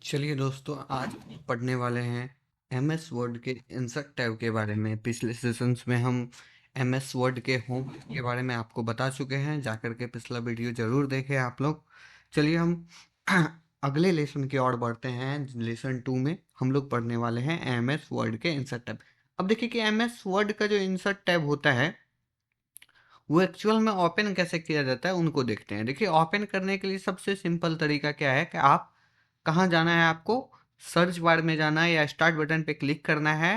चलिए दोस्तों, आज पढ़ने वाले हैं एमएस वर्ड के इंसर्ट टैब के बारे में। पिछले सेशंस में हम एमएस वर्ड के होम के बारे में आपको बता चुके हैं। जाकर के पिछला वीडियो ज़रूर देखें आप लोग। चलिए हम अगले लेसन की ओर बढ़ते हैं। लेसन 2 में हम लोग पढ़ने वाले हैं एमएस वर्ड के इंसर्ट टैब। अब देखिए कि एमएस वर्ड का जो इंसर्ट टैब होता है वो एक्चुअल में ओपन कैसे किया जाता है उनको देखते हैं। देखिए, ओपन करने के लिए सबसे सिंपल तरीका क्या है कि आप कहाँ जाना है, आपको सर्च बार में जाना है या स्टार्ट बटन पे क्लिक करना है।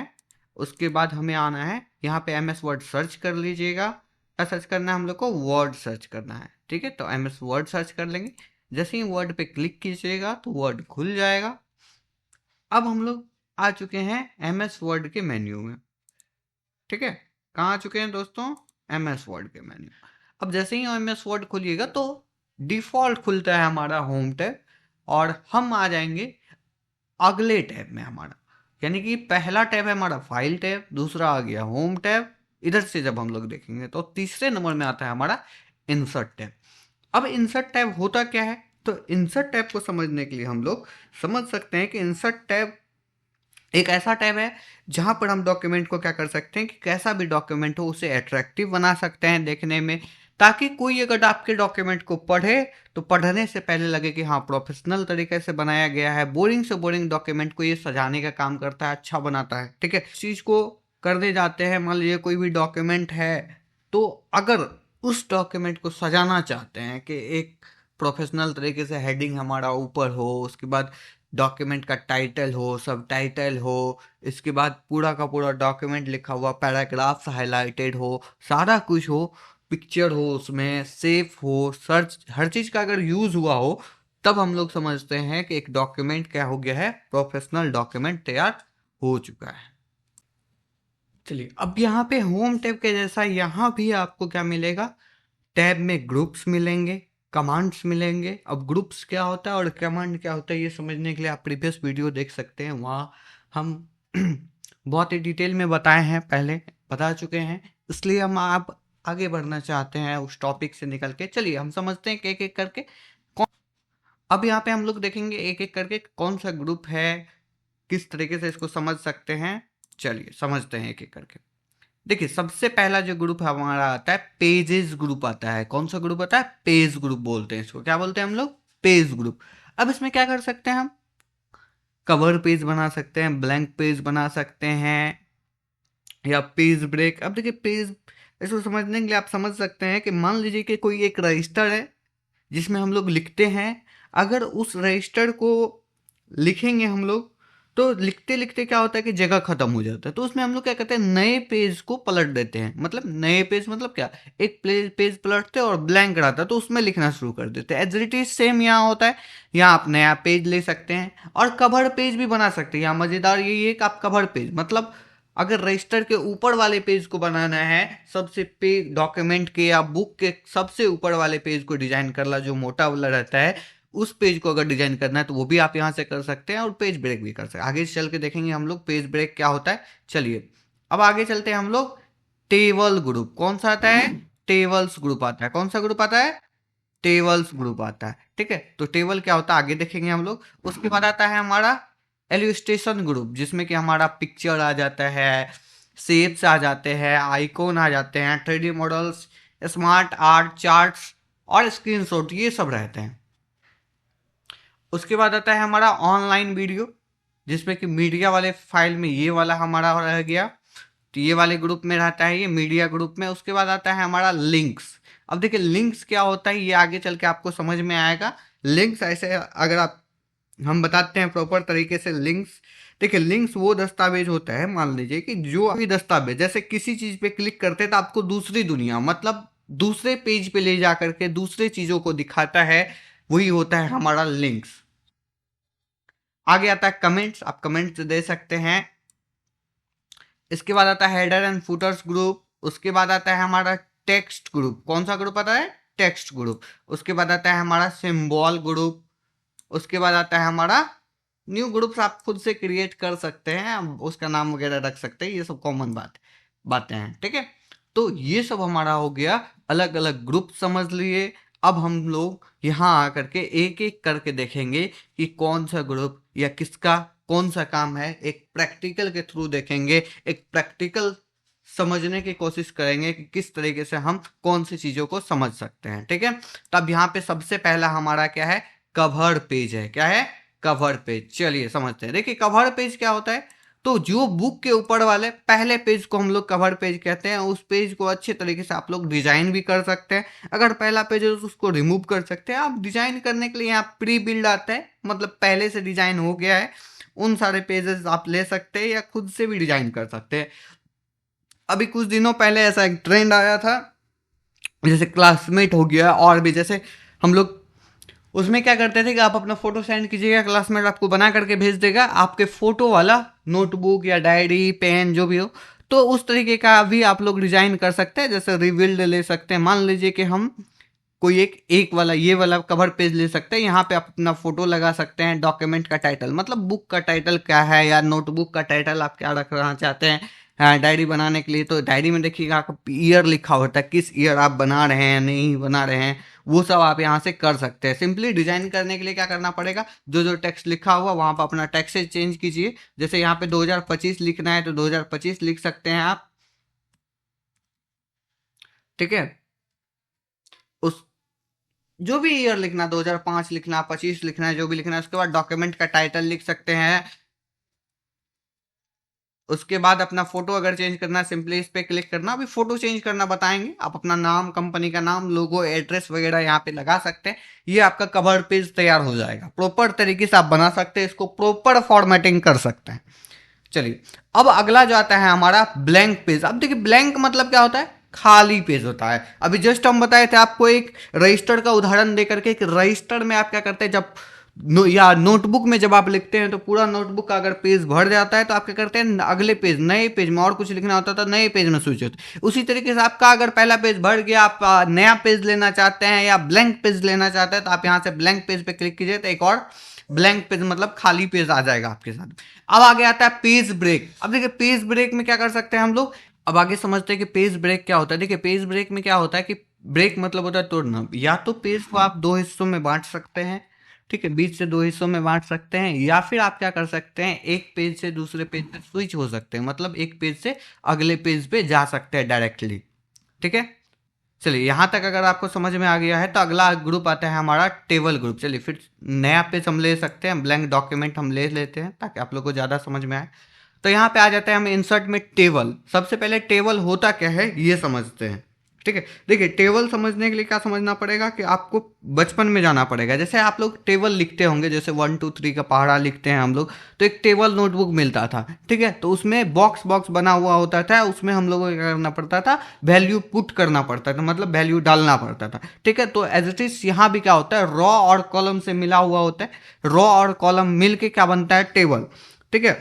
उसके बाद हमें आना है यहाँ पे एमएस वर्ड सर्च कर लीजिएगा। क्या सर्च करना है हम लोग को? वर्ड सर्च करना है। ठीक है, तो एमएस वर्ड सर्च कर लेंगे। जैसे ही वर्ड पे क्लिक कीजिएगा तो वर्ड खुल जाएगा। अब हम लोग आ चुके हैं एमएस वर्ड के मेन्यू में। ठीक है, कहाँ आ चुके हैं दोस्तों? एमएस वर्ड के मेन्यू। अब जैसे ही एमएस वर्ड खुलिएगा तो डिफॉल्ट खुलता है हमारा होम टैब और हम आ जाएंगे अगले टैब में हमारा। यानी कि पहला टैब है हमारा फाइल टैब, दूसरा आ गया होम टैब। इधर से जब हम लोग देखेंगे तो तीसरे नंबर में आता है हमारा इंसर्ट टैब। अब इंसर्ट टैब होता क्या है? तो इंसर्ट टैब को समझने के लिए हम लोग समझ सकते हैं कि इंसर्ट टैब एक ऐसा टैब है जहां पर हम डॉक्यूमेंट को क्या कर सकते हैं कि कैसा भी डॉक्यूमेंट हो उसे अट्रैक्टिव बना सकते हैं देखने में, ताकि कोई अगर आपके डॉक्यूमेंट को पढ़े तो पढ़ने से पहले लगे कि हाँ, प्रोफेशनल तरीके से बनाया गया है। बोरिंग से बोरिंग डॉक्यूमेंट को ये सजाने का काम करता है, अच्छा बनाता है। ठीक है, इस चीज़ को करने जाते हैं। मान लीजिए कोई भी डॉक्यूमेंट है, तो अगर उस डॉक्यूमेंट को सजाना चाहते हैं कि एक प्रोफेशनल तरीके से हेडिंग हमारा ऊपर हो, उसके बाद डॉक्यूमेंट का टाइटल हो, सब टाइटल हो, इसके बाद पूरा का पूरा डॉक्यूमेंट लिखा हुआ, पैराग्राफ्स हाईलाइटेड हो, सारा कुछ हो, पिक्चर हो, उसमें सेफ हो, सर्च हर चीज़ का अगर यूज़ हुआ हो, तब हम लोग समझते हैं कि एक डॉक्यूमेंट क्या हो गया है, प्रोफेशनल डॉक्यूमेंट तैयार हो चुका है। चलिए, अब यहाँ पे होम टैब के जैसा यहाँ भी आपको क्या मिलेगा? टैब में ग्रुप्स मिलेंगे, कमांड्स मिलेंगे। अब ग्रुप्स क्या होता है और कमांड क्या होता है ये समझने के लिए आप प्रीवियस वीडियो देख सकते हैं। वहाँ हम बहुत ही डिटेल में बताए हैं, पहले बता चुके हैं। इसलिए हम आप आगे बढ़ना चाहते हैं उस टॉपिक से निकल के। चलिए हम समझते हैं कि एक एक करके कौन। अब यहाँ पे हम लोग देखेंगे एक एक करके कौन सा ग्रुप है, किस तरीके से इसको समझ सकते हैं। चलिए समझते हैं एक एक करके। देखिए, सबसे पहला जो ग्रुप हमारा आता है, पेजेस ग्रुप आता है। कौन सा ग्रुप आता है? पेज ग्रुप बोलते हैं इसको। क्या बोलते हैं हम लोग? Page group. अब इसमें क्या कर सकते हैं हम? कवर पेज बना सकते हैं, ब्लैंक पेज बना सकते हैं, या पेज ब्रेक। अब देखिए, पेज इसको समझने के लिए आप समझ सकते हैं कि मान लीजिए कि कोई एक रजिस्टर है जिसमें हम लोग लिखते हैं। अगर उस रजिस्टर को लिखेंगे हम लोग तो लिखते लिखते क्या होता है कि जगह खत्म हो जाता है, तो उसमें हम लोग क्या करते हैं, नए पेज को पलट देते हैं। मतलब नए पेज मतलब क्या, एक पेज पलटते हैं और ब्लैंक रहता है तो उसमें लिखना शुरू कर देते हैं। एज इट इज सेम यहाँ होता है। यहाँ आप नया पेज ले सकते हैं और कवर पेज भी बना सकते हैं। यहाँ मजेदार यही है कि आप कवर पेज मतलब अगर रजिस्टर के ऊपर वाले पेज को बनाना है, सबसे पेज डॉक्यूमेंट के या बुक के सबसे ऊपर वाले पेज को डिजाइन करना, जो मोटा वाला रहता है, उस पेज को अगर डिजाइन करना है तो वो भी आप यहाँ से कर सकते हैं और पेज ब्रेक भी कर सकते हैं। आगे चल के देखेंगे हम लोग पेज ब्रेक क्या होता है। चलिए अब आगे चलते हैं हम लोग। टेबल ग्रुप कौन सा आता है? टेबल्स ग्रुप आता है। कौन सा ग्रुप आता है? टेबल्स ग्रुप आता है। ठीक है, तो टेबल क्या होता है आगे देखेंगे हम लोग। उसके बाद आता है हमारा एलिस्ट्रेशन ग्रुप, जिसमें कि हमारा पिक्चर आ जाता है, शेप्स आ जाते हैं, आइकॉन आ जाते हैं, 3D models, smart art, charts और स्क्रीनशॉट, ये सब रहते हैं। उसके बाद आता है हमारा ऑनलाइन वीडियो, जिसमें कि मीडिया वाले फाइल में ये वाला हमारा रह गया, तो ये वाले ग्रुप में रहता है, ये मीडिया ग्रुप में। उसके बाद आता है हमारा लिंक्स। अब देखिए लिंक्स क्या होता है ये आगे चल के आपको समझ में आएगा। लिंक्स ऐसे अगर आप हम बताते हैं प्रॉपर तरीके से। लिंक्स, देखिए लिंक्स वो दस्तावेज होता है, मान लीजिए कि जो भी दस्तावेज, जैसे किसी चीज पे क्लिक करते हैं तो आपको दूसरी दुनिया मतलब दूसरे पेज पे ले जा करके दूसरे चीजों को दिखाता है, वही होता है हमारा लिंक्स। आगे आता है कमेंट्स, आप कमेंट्स दे सकते हैं। इसके बाद आता है हेडर एंड फुटर्स ग्रुप। उसके बाद आता है हमारा टेक्स्ट ग्रुप। कौन सा ग्रुप आता है? Text group. उसके बाद आता है हमारा सिंबल ग्रुप। उसके बाद आता है हमारा न्यू ग्रुप्स, आप खुद से क्रिएट कर सकते हैं, उसका नाम वगैरह रख सकते हैं, ये सब कॉमन बातें हैं। ठीक है, तो ये सब हमारा हो गया अलग अलग ग्रुप, समझ लिए। अब हम लोग यहाँ आकर के एक एक करके देखेंगे कि कौन सा ग्रुप या किसका कौन सा काम है, एक प्रैक्टिकल के थ्रू देखेंगे, एक प्रैक्टिकल समझने की कोशिश करेंगे कि किस तरीके से हम कौन सी चीजों को समझ सकते हैं। ठीक है, तब यहाँ पे सबसे पहला हमारा क्या है, कवर पेज है। क्या है, कवर पेज। चलिए समझते हैं। देखिए कवर पेज क्या होता है, तो जो बुक के ऊपर वाले पहले पेज को हम लोग कवर पेज कहते हैं। उस पेज को अच्छे तरीके से आप लोग डिजाइन भी कर सकते हैं। अगर पहला पेज है तो उसको रिमूव कर सकते हैं आप। डिजाइन करने के लिए यहाँ प्री बिल्ड आता है, मतलब पहले से डिजाइन हो गया है। उन सारे पेजेस आप ले सकते हैं या खुद से भी डिजाइन कर सकते हैं। अभी कुछ दिनों पहले ऐसा एक ट्रेंड आया था, जैसे क्लासमेट हो गया, और भी जैसे हम लोग उसमें क्या करते थे कि आप अपना फोटो सेंड कीजिएगा, क्लासमेट आपको बना करके भेज देगा आपके फोटो वाला नोटबुक या डायरी पेन जो भी हो। तो उस तरीके का भी आप लोग डिजाइन कर सकते हैं। जैसे रिविल्ड ले सकते हैं, मान लीजिए कि हम कोई एक वाला ये वाला कवर पेज ले सकते हैं। यहाँ पे आप अपना फोटो लगा सकते हैं, डॉक्यूमेंट का टाइटल, मतलब बुक का टाइटल क्या है या नोटबुक का टाइटल आप क्या रखना चाहते हैं। हाँ, डायरी बनाने के लिए तो डायरी में देखिएगा आपका ईयर लिखा होता है, किस ईयर आप बना रहे हैं नहीं बना रहे हैं, वो सब आप यहाँ से कर सकते हैं। सिंपली डिजाइन करने के लिए क्या करना पड़ेगा, जो जो टेक्स्ट लिखा हुआ वहाँ पर अपना टेक्स्ट चेंज कीजिए। जैसे यहाँ पे 2025 लिखना है तो 2025 लिख सकते हैं आप। ठीक है, उस जो भी ईयर लिखना, 2005 लिखना, 25 लिखना है, जो भी लिखना है। उसके बाद डॉक्यूमेंट का टाइटल लिख सकते हैं। उसके बाद अपना फोटो अगर चेंज करना है, सिंपली इस पे क्लिक करना। अभी फोटो चेंज करना बताएंगे। आप अपना नाम, कंपनी का नाम, लोगो, एड्रेस वगैरह यहाँ पे लगा सकते हैं। ये आपका कवर पेज तैयार हो जाएगा। प्रॉपर तरीके से आप बना सकते हैं, इसको प्रॉपर फॉर्मेटिंग कर सकते हैं। चलिए, अब अगला जो आता है हमारा ब्लैंक पेज। अब देखिए ब्लैंक मतलब क्या होता है, खाली पेज होता है। अभी जस्ट हम बताए थे आपको एक रजिस्टर का उदाहरण देकर के, एक रजिस्टर में आप क्या करते हैं, जब या नोटबुक में जब आप लिखते हैं तो पूरा नोटबुक का अगर पेज भर जाता है तो आप क्या करते हैं, अगले पेज, नए पेज में और कुछ लिखना होता था, नए पेज में स्विच होते। उसी तरीके से आपका अगर पहला पेज भर गया, आप नया पेज लेना चाहते हैं या ब्लैंक पेज लेना चाहते हैं, तो आप यहाँ से ब्लैंक पेज पे क्लिक कीजिए तो एक और ब्लैंक पेज मतलब खाली पेज आ जाएगा आपके साथ। अब आगे आता है पेज ब्रेक। अब देखिए पेज ब्रेक में क्या कर सकते हैं हम लोग, अब आगे समझते हैं कि पेज ब्रेक क्या होता है। देखिए पेज ब्रेक में क्या होता है कि ब्रेक मतलब होता है तोड़ना। या तो पेज को आप दो हिस्सों में बांट सकते हैं, ठीक है, बीच से दो हिस्सों में बांट सकते हैं, या फिर आप क्या कर सकते हैं, एक पेज से दूसरे पेज पे स्विच हो सकते हैं, मतलब एक पेज से अगले पेज पे जा सकते हैं डायरेक्टली। ठीक है, चलिए यहाँ तक अगर आपको समझ में आ गया है तो अगला ग्रुप आता है हमारा टेबल ग्रुप। चलिए फिर नया पेज हम ले सकते हैं, ब्लैंक डॉक्यूमेंट हम ले लेते हैं ताकि आप लोग को ज़्यादा समझ में आए। तो यहाँ पे आ जाता है हम इंसर्ट में टेबल। सबसे पहले टेबल होता क्या है ये समझते हैं। ठीक है, देखिए टेबल समझने के लिए क्या समझना पड़ेगा कि आपको बचपन में जाना पड़ेगा। जैसे आप लोग टेबल लिखते होंगे, जैसे 1 2 3 का पहाड़ा लिखते हैं हम लोग, तो एक टेबल नोटबुक मिलता था। ठीक है, तो उसमें बॉक्स बॉक्स बना हुआ होता था, उसमें हम लोगों को क्या करना पड़ता था, वैल्यू पुट करना पड़ता था, मतलब वैल्यू डालना पड़ता था। ठीक है, तो एज इट इज यहाँ भी क्या होता है, रॉ और कॉलम से मिला हुआ होता है। रॉ और कॉलम मिल के क्या बनता है, टेबल। ठीक है,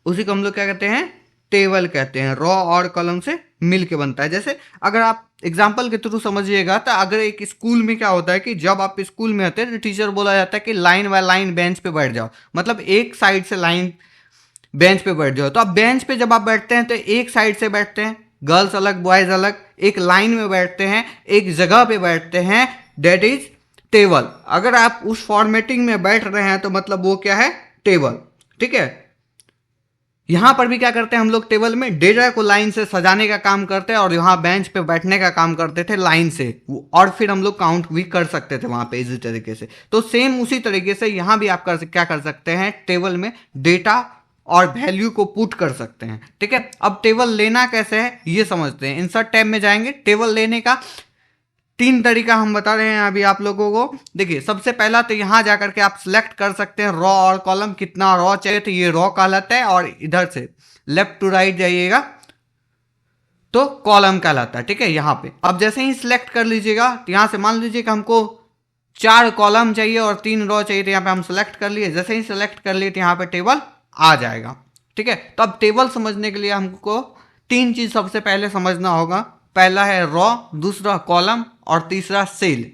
उसी को हम लोग क्या कहते हैं, टेबल कहते हैं। रॉ और कॉलम से मिल के बनता है। जैसे अगर आप एग्जाम्पल के थ्रू समझिएगा तो अगर एक स्कूल में क्या होता है कि जब आप स्कूल में होते हैं तो टीचर बोला जाता है कि लाइन बाय लाइन बेंच पे बैठ जाओ, मतलब एक साइड से लाइन बेंच पे बैठ जाओ। तो अब बेंच पे जब आप बैठते हैं तो एक साइड से बैठते हैं, गर्ल्स अलग बॉयज अलग, एक लाइन में बैठते हैं, एक जगह पे बैठते हैं, डेट इज टेबल। अगर आप उस फॉर्मेटिंग में बैठ रहे हैं तो मतलब वो क्या है, टेबल। ठीक है, यहां पर भी क्या करते हैं हम लोग, टेबल में डेटा को लाइन से सजाने का काम करते हैं और यहाँ बेंच पे बैठने का काम करते थे लाइन से, और फिर हम लोग काउंट भी कर सकते थे वहां पे इसी तरीके से। तो सेम उसी तरीके से यहां भी आप क्या कर सकते हैं, टेबल में डेटा और वैल्यू को पुट कर सकते हैं। ठीक है, अब टेबल लेना कैसे है ये समझते हैं। इंसर्ट टैब में जाएंगे, टेबल लेने का 3 तरीका हम बता रहे हैं अभी आप लोगों को। देखिए सबसे पहला तो यहां जाकर के आप सिलेक्ट कर सकते हैं रॉ और कॉलम, कितना रॉ चाहिए तो ये रॉ कहलाता है, और इधर से लेफ्ट टू राइट जाइएगा तो कॉलम कहलाता है। ठीक है, यहां पे अब जैसे ही सिलेक्ट कर लीजिएगा तो यहां से मान लीजिए कि हमको 4 कॉलम चाहिए और 3 रॉ चाहिए, तो यहाँ पे हम सिलेक्ट कर लिए। जैसे ही सिलेक्ट कर लिए तो यहाँ पे टेबल आ जाएगा। ठीक है, तो अब टेबल समझने के लिए हमको 3 चीज सबसे पहले समझना होगा। पहला है रॉ, दूसरा कॉलम और तीसरा सेल।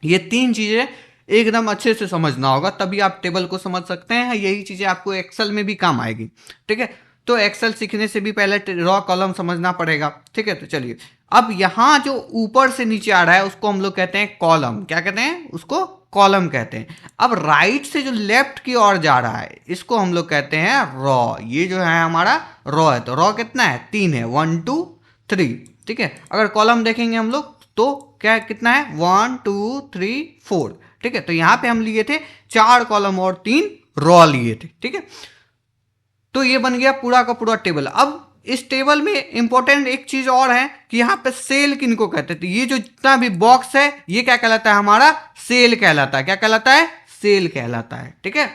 ये 3 चीजें एकदम अच्छे से समझना होगा, तभी आप टेबल को समझ सकते हैं। यही चीजें आपको एक्सेल में भी काम आएगी। ठीक है, तो एक्सेल सीखने से भी पहले रॉ कॉलम समझना पड़ेगा। ठीक है, तो चलिए अब यहां जो ऊपर से नीचे आ रहा है उसको हम लोग कहते हैं कॉलम। क्या कहते हैं उसको, कॉलम कहते हैं। अब राइट से जो लेफ्ट की ओर जा रहा है इसको हम लोग कहते हैं रॉ। ये जो है हमारा रॉ है, तो रॉ कितना है, 3 है, 1 2 3, ठीक है। अगर कॉलम देखेंगे हम लोग तो क्या कितना है, 1 2 3 4, ठीक है। तो यहाँ पे हम लिए थे 4 कॉलम और 3 रॉ लिए थे, ठीक है। तो ये बन गया पूरा का पूरा टेबल। अब इस टेबल में इंपॉर्टेंट एक चीज और है कि यहाँ पे सेल किनको कहते हैं। तो ये जो जितना भी बॉक्स है ये क्या कहलाता है, हमारा सेल कहलाता है। क्या कहलाता है, सेल कहलाता है, ठीक है।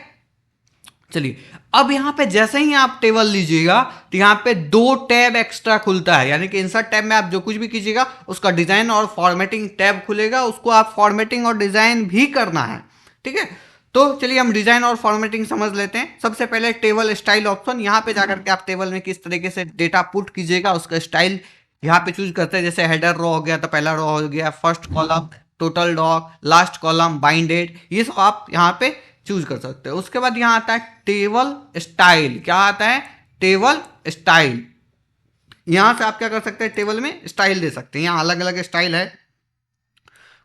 चलिए अब यहाँ पे जैसे ही आप टेबल लीजिएगा तो यहाँ पे 2 टैब एक्स्ट्रा खुलता है, यानी कि इंसर्ट टैब में आप जो कुछ भी कीजिएगा उसका डिजाइन और फॉर्मेटिंग टैब खुलेगा, उसको आप फॉर्मेटिंग और डिजाइन भी करना है, ठीक है। तो चलिए हम डिजाइन और फॉर्मेटिंग समझ लेते हैं। सबसे पहले टेबल स्टाइल ऑप्शन, यहाँ पे जाकर के आप टेबल में किस तरीके से डेटा पुट कीजिएगा उसका स्टाइल यहाँ पे चूज करते हैं। जैसे हेडर रो हो गया तो पहला रो हो गया, first column, total doc, last column, binded, ये सब आप यहाँ पे चूज कर सकते हैं। उसके बाद यहाँ आता है टेबल स्टाइल। क्या आता है, टेबल स्टाइल। यहां से आप क्या कर सकते हैं, टेबल में स्टाइल दे सकते हैं। यहाँ अलग अलग स्टाइल है,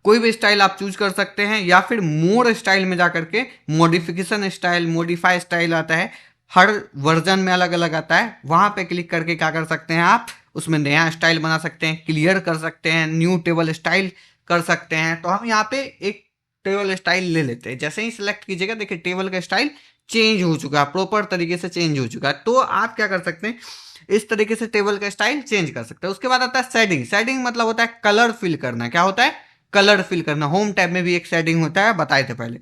कोई भी स्टाइल आप चूज कर सकते हैं, या फिर मोर स्टाइल में जाकर के मॉडिफिकेशन स्टाइल, मॉडिफाई स्टाइल आता है, हर वर्जन में अलग अलग आता है। वहां पे क्लिक करके क्या कर सकते हैं, आप उसमें नया स्टाइल बना सकते हैं, क्लियर कर सकते हैं, न्यू टेबल स्टाइल कर सकते हैं। तो हम यहाँ पे एक टेबल स्टाइल ले लेते हैं। जैसे ही सिलेक्ट कीजिएगा देखिए टेबल का स्टाइल चेंज हो चुका है, प्रॉपर तरीके से चेंज हो चुका है। तो आप क्या कर सकते हैं, इस तरीके से टेबल का स्टाइल चेंज कर सकते हैं। उसके बाद आता है शेडिंग। शेडिंग मतलब होता है कलर फिल करना। क्या होता है, कलर फिल करना। होम टैब में भी एक शेडिंग होता है, बताए थे पहले,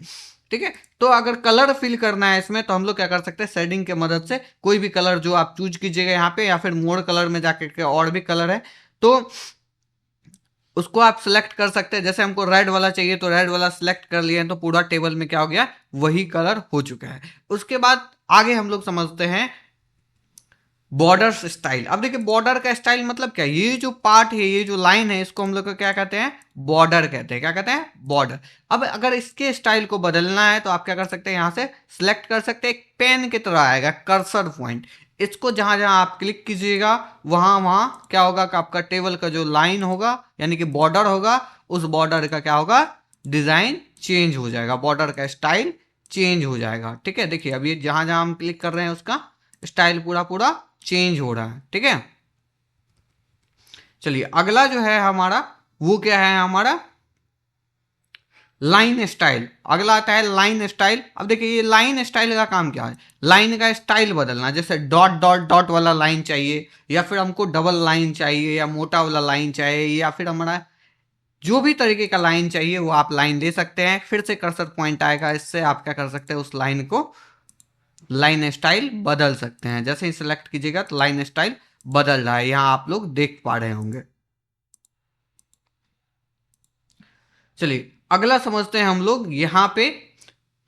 ठीक है। तो अगर कलर फिल करना है इसमें तो हम लोग क्या कर सकते हैं, शेडिंग के मदद से कोई भी कलर जो आप चूज कीजिएगा यहाँ पे, या फिर मोड कलर में जाकर के और भी कलर है तो उसको आप सिलेक्ट कर सकते हैं। जैसे हमको रेड वाला चाहिए तो रेड वाला सिलेक्ट कर लिए तो पूरा टेबल में क्या हो गया, वही कलर हो चुका है। उसके बाद आगे हम लोग समझते हैं बॉर्डर्स स्टाइल। अब देखिए बॉर्डर का स्टाइल मतलब क्या है, ये जो पार्ट है, ये जो लाइन है, इसको हम लोग को क्या कहते हैं, बॉर्डर कहते हैं। क्या कहते हैं, बॉर्डर। अब अगर इसके स्टाइल को बदलना है तो आप क्या कर सकते हैं, यहां से सिलेक्ट कर सकते हैं, एक पेन की तरह आएगा कर्सर पॉइंट, इसको जहां जहां आप क्लिक कीजिएगा वहां वहां क्या होगा कि आपका टेबल का जो लाइन होगा यानी कि बॉर्डर होगा, उस बॉर्डर का क्या होगा, डिजाइन चेंज हो जाएगा, बॉर्डर का स्टाइल चेंज हो जाएगा, ठीक है। देखिए अब ये जहां जहां हम क्लिक कर रहे हैं उसका स्टाइल पूरा पूरा चेंज हो रहा है, ठीक है। चलिए अगला जो है हमारा वो क्या है, हमारा लाइन स्टाइल। अगला आता है लाइन स्टाइल। अब देखिए ये लाइन स्टाइल का काम क्या है, लाइन का स्टाइल बदलना। जैसे डॉट डॉट डॉट वाला लाइन चाहिए, या फिर हमको डबल लाइन चाहिए, या मोटा वाला लाइन चाहिए, या फिर हमारा जो भी तरीके का लाइन चाहिए वो आप लाइन दे सकते हैं। फिर से कर्सर पॉइंट आएगा, इससे आप क्या कर सकते हैं, उस लाइन को लाइन स्टाइल बदल सकते हैं। जैसे ही सिलेक्ट कीजिएगा तो लाइन स्टाइल बदल रहा है, यहां आप लोग देख पा रहे होंगे। चलिए अगला समझते हैं हम लोग यहां पे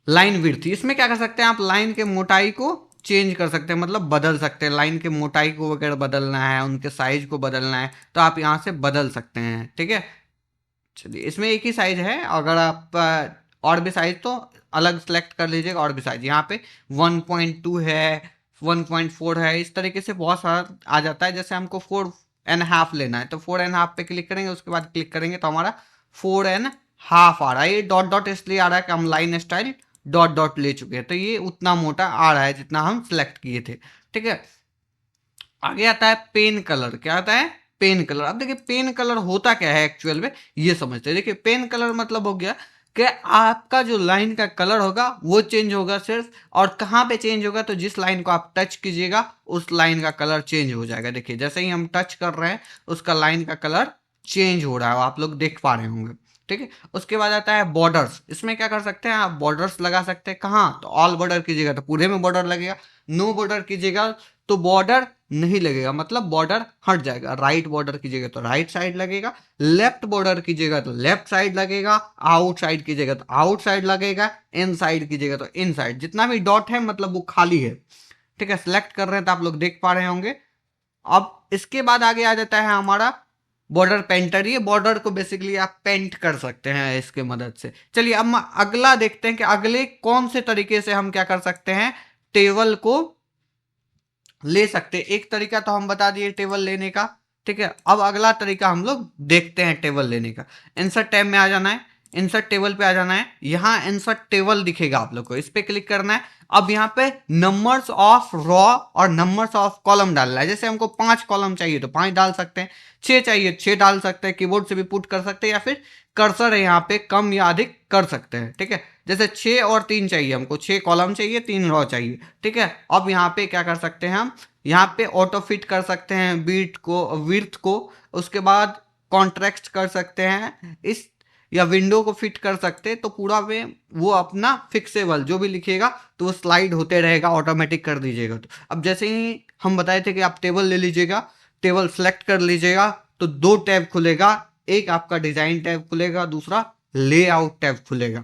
लाइन विड्थ। इसमें क्या कर सकते हैं, आप लाइन के मोटाई को चेंज कर सकते हैं, मतलब बदल सकते हैं। लाइन के मोटाई को अगर बदलना है, उनके साइज को बदलना है तो आप यहां से बदल सकते हैं, ठीक है। चलिए इसमें एक ही साइज है, अगर आप और भी साइज तो अलग सेलेक्ट कर लीजिएगा। और भी साइज यहाँ पे 1.2 है, 1.4 है, इस तरीके से बहुत सारा आ जाता है। जैसे हमको 4.5 लेना है तो 4.5 पे क्लिक करेंगे, उसके बाद क्लिक करेंगे तो हमारा 4.5 आ रहा है। ये डॉट डॉट इसलिए आ रहा है कि हम लाइन स्टाइल डॉट डॉट ले चुके हैं, तो ये उतना मोटा आ रहा है जितना हम सिलेक्ट किए थे, ठीक है। आगे आता है पेन कलर। क्या आता है, पेन कलर। अब देखिए पेन कलर होता क्या है एक्चुअल में, ये समझते हैं। देखिए पेन कलर मतलब हो गया कि आपका जो लाइन का कलर होगा वो चेंज होगा सिर्फ, और कहाँ पे चेंज होगा, तो जिस लाइन को आप टच कीजिएगा उस लाइन का कलर चेंज हो जाएगा। देखिए जैसे ही हम टच कर रहे हैं उसका लाइन का कलर चेंज हो रहा है, आप लोग देख पा रहे होंगे, ठीक है। उसके बाद आता है बॉर्डर्स। इसमें क्या कर सकते हैं, आप बॉर्डर्स लगा सकते हैं। कहाँ, तो ऑल बॉर्डर कीजिएगा तो पूरे में बॉर्डर लगेगा, नो बॉर्डर कीजिएगा तो बॉर्डर नहीं लगेगा, मतलब बॉर्डर हट जाएगा। राइट बॉर्डर कीजिएगा तो राइट साइड लगेगा, लेफ्ट बॉर्डर कीजिएगा तो लेफ्ट साइड लगेगा, आउट साइड कीजिएगा तो आउट साइड लगेगा, इन साइड कीजिएगा तो इन साइड। जितना भी डॉट है मतलब वो खाली है, ठीक है। सिलेक्ट कर रहे हैं तो आप लोग देख पा रहे होंगे। अब इसके बाद आगे आ जाता है हमारा बॉर्डर पेंटर। ये बॉर्डर को बेसिकली आप पेंट कर सकते हैं इसके मदद से। चलिए अब अगला देखते हैं कि अगले कौन से तरीके से हम क्या कर सकते हैं, टेबल को ले सकते हैं। एक तरीका तो हम बता दिए टेबल लेने का, ठीक है। अब अगला तरीका हम लोग देखते हैं टेबल लेने का। इंसर्ट टैब में आ जाना है। इंसर्ट टेबल पे आ जाना है। यहाँ इंसर्ट टेबल दिखेगा आप लोग को, इस पे क्लिक करना है। अब यहाँ पे नंबर्स ऑफ रॉ और नंबर्स ऑफ कॉलम डालना है। जैसे हमको 5 कॉलम चाहिए तो 5 डाल सकते हैं, 6 चाहिए 6 डाल सकते हैं, कीबोर्ड से भी पुट कर सकते हैं, या फिर कर्सर है यहाँ पे कम या अधिक कर सकते हैं। ठीक है, जैसे 6 और 3 चाहिए, हमको 6 कॉलम चाहिए 3 रॉ चाहिए। ठीक है, अब यहाँ पे क्या कर सकते हैं हम, यहाँ पे ऑटो फिट कर सकते हैं बीट को, विड्थ को, उसके बाद कॉन्ट्रैक्ट कर सकते हैं इस, या विंडो को फिट कर सकते हैं। तो पूरा में वो अपना फिक्सेबल जो भी लिखेगा तो वो स्लाइड होते रहेगा, ऑटोमेटिक कर दीजिएगा। तो अब जैसे ही हम बताए थे कि आप टेबल ले लीजिएगा, टेबल सेलेक्ट कर लीजिएगा तो 2 टैब खुलेगा, एक आपका डिजाइन टैब खुलेगा, दूसरा लेआउट टैब खुलेगा।